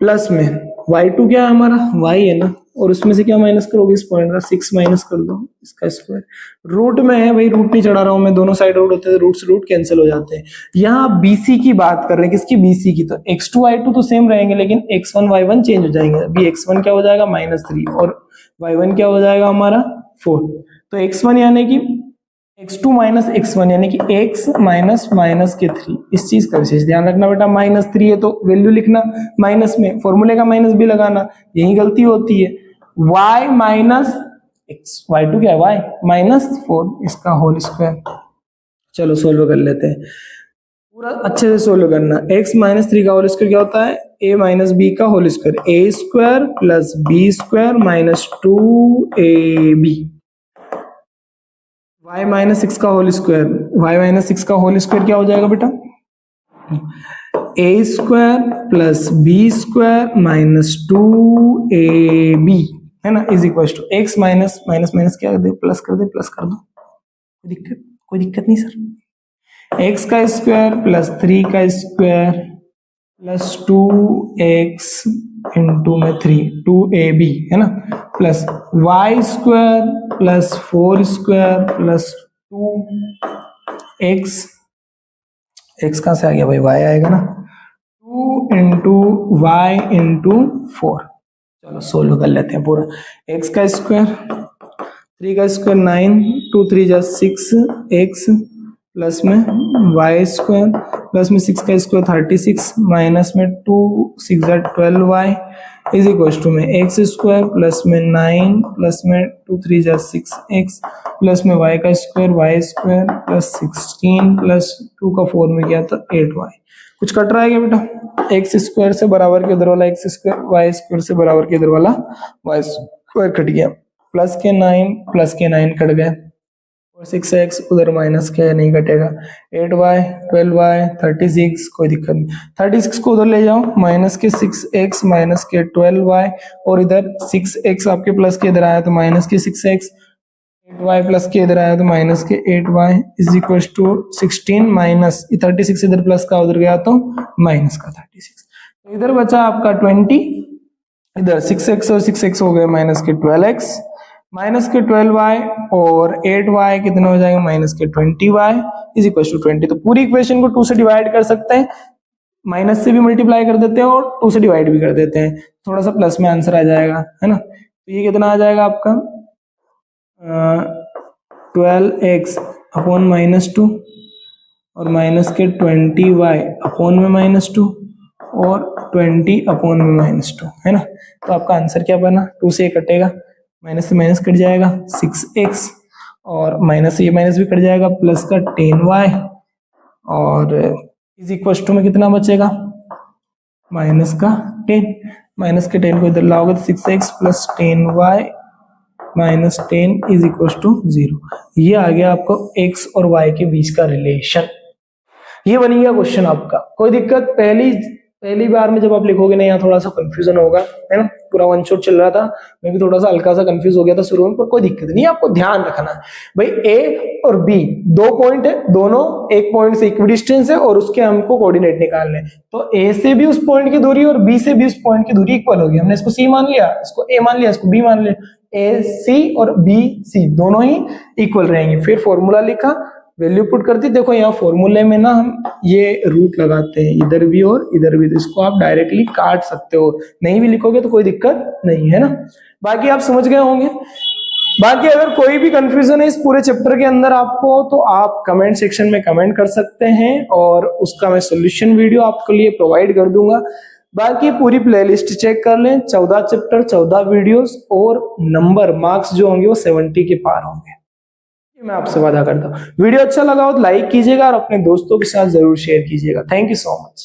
प्लस में y2 क्या है हमारा y है ना, और उसमें से क्या माइनस करोगे इस पॉइंट का 6 माइनस कर दो इसका स्क्वायर, रूट में है भाई, रूट नहीं चढ़ा रहा हूं मैं, दोनों साइड रूट होते हैं रूट से रूट कैंसिल हो जाते हैं। यहाँ BC की बात कर रहे हैं, किसकी, BC की, तो x2 y2 तो सेम रहेंगे लेकिन x1 y1 चेंज हो जाएंगे। अभी x1 क्या हो जाएगा -3 और y1 क्या हो जाएगा हमारा 4, तो x1 यानी कि x2 - x1 यानी कि x -3, इस चीज का विशेष ध्यान रखना बेटा, -3 है तो वैल्यू लिखना माइनस में, फॉर्मूले का माइनस भी लगाना, यही गलती होती है। y माइनस x, y2 क्या है y -4 इसका होल स्क्वायर। चलो सोल्व कर लेते हैं, पूरा अच्छे से सोल्व करना। x -3 का होल स्क्वायर क्या होता है, a - b का whole square, a² + b² - 2ab, y - 6 का होल स्क्वायर, y - 6 का होल स्क्वायर क्या हो जाएगा बेटा, a² + b² - 2ab, है ना, is equal to x minus minus क्या कर दे, प्लस कर दे, प्लस कर दो, कोई दिक्कत नहीं सर, x का स्क्वायर प्लस 3 का स्क्वायर प्लस 2x इंटू में 3 2ab, है ना, plus y² plus 4² plus 2x, x कहां से आ गया भाई, y आएगा ना, 2 इंटू y इंटू 4। चलो सोल्व कर लेते हैं पूरा, x का स्क्वायर 3 का स्क्वायर 9 2 3 जा 6 x प्लस में y² प्लस में 6 का स्क्वायर 36 माइनस में 2 6 12y इज इक्वल टू में एक्स स्क्वायर प्लस में 9 प्लस में 2 3 6x प्लस में y का square y square plus 16 plus 2 का 4 में गया तो 8y। कुछ कट रहा है क्या बेटा? एक्स स्क्वायर से बराबर के इधर वाला एक्स स्क्वायर, वाई स्क्वायर से बराबर के इधर वाला वाई स्क्वायर कट गया, प्लस के 9 कट गए और 6x उधर माइनस के नहीं कटेगा, 8y 12y 36 कोई दिक्कत नहीं, 36 को उधर ले जाओ माइनस के 6x माइनस के 12y और इधर 6x आपके प्लस के इधर आया तो माइनस के 6x, 8y प्लस के इधर आया तो माइनस के 8y is equal to 16 minus 36 इधर प्लस का उधर गया तो माइनस का 36, तो इधर बचा आपका 20, इधर 6x और 6x हो गए माइनस के 12x माइनस के 12y और 8y कितने हो जाएंगे माइनस के 20y इज इक्वल टू 20। तो पूरी इक्वेशन को 2 से डिवाइड कर सकते हैं, माइनस से भी मल्टीप्लाई कर देते हैं और 2 से डिवाइड भी कर देते हैं, थोड़ा सा प्लस में आंसर आ जाएगा, है ना। तो ये कितना आ जाएगा आपका 12x अपॉन -2 और माइनस के 20y अपॉन में -2 और 20 अपॉन में -2, है ना। तो आपका आंसर क्या बना, 2 से कटेगा, माइनस से माइनस कट जाएगा 6x और माइनस से ये माइनस भी कट जाएगा, प्लस का 10y और इज इक्वल टू में कितना बचेगा माइनस का 10, माइनस के 10 को इधर लाओगे तो 6x plus 10y minus 10 is equal to 0। ये आ गया आपको x और y के बीच का रिलेशन, ये बन गया क्वेश्चन आपका। कोई दिक्कत? पहली बार में जब आप लिखोगे ना यहाँ थोड़ा सा कंफ्यूजन होगा, है ना, पूरा वन शॉट चल रहा था, मैं भी थोड़ा सा हल्का सा कंफ्यूज हो गया था शुरू में, पर कोई दिक्कत नहीं, आपको ध्यान रखना है भाई ए और बी 2 पॉइंट है, दोनों एक पॉइंट से इक्विडिस्टेंस है और उसके हमको कोऑर्डिनेट निकालने हैं, तो ए से भी उस पॉइंट की दूरी और बी से भी उस पॉइंट की दूरी इक्वल होगी। हमने इसको सी मान लिया, इसको ए मान लिया, इसको बी मान लिया, ए सी और बी सी दोनों ही इक्वल रहेंगे। फिर फॉर्मूला लिखा, वैल्यू पुट करती, देखो यहाँ फॉर्मूले में ना हम ये रूट लगाते हैं इधर भी और इधर भी, तो इसको आप डायरेक्टली काट सकते हो, नहीं भी लिखोगे तो कोई दिक्कत नहीं है ना। बाकी आप समझ गए होंगे। बाकी अगर कोई भी कंफ्यूजन है इस पूरे चैप्टर के अंदर आपको, तो आप कमेंट सेक्शन में कमेंट कर सकते हैं और उसका मैं सोल्यूशन वीडियो आपके लिए प्रोवाइड कर दूंगा। बाकी पूरी प्लेलिस्ट चेक कर लें, 14 चैप्टर 14 वीडियोस और नंबर मार्क्स जो होंगे वो 70 के पार होंगे, मैं आपसे वादा करता हूँ। वीडियो अच्छा लगा हो तो लाइक कीजिएगा और अपने दोस्तों के साथ जरूर शेयर कीजिएगा। Thank you so much.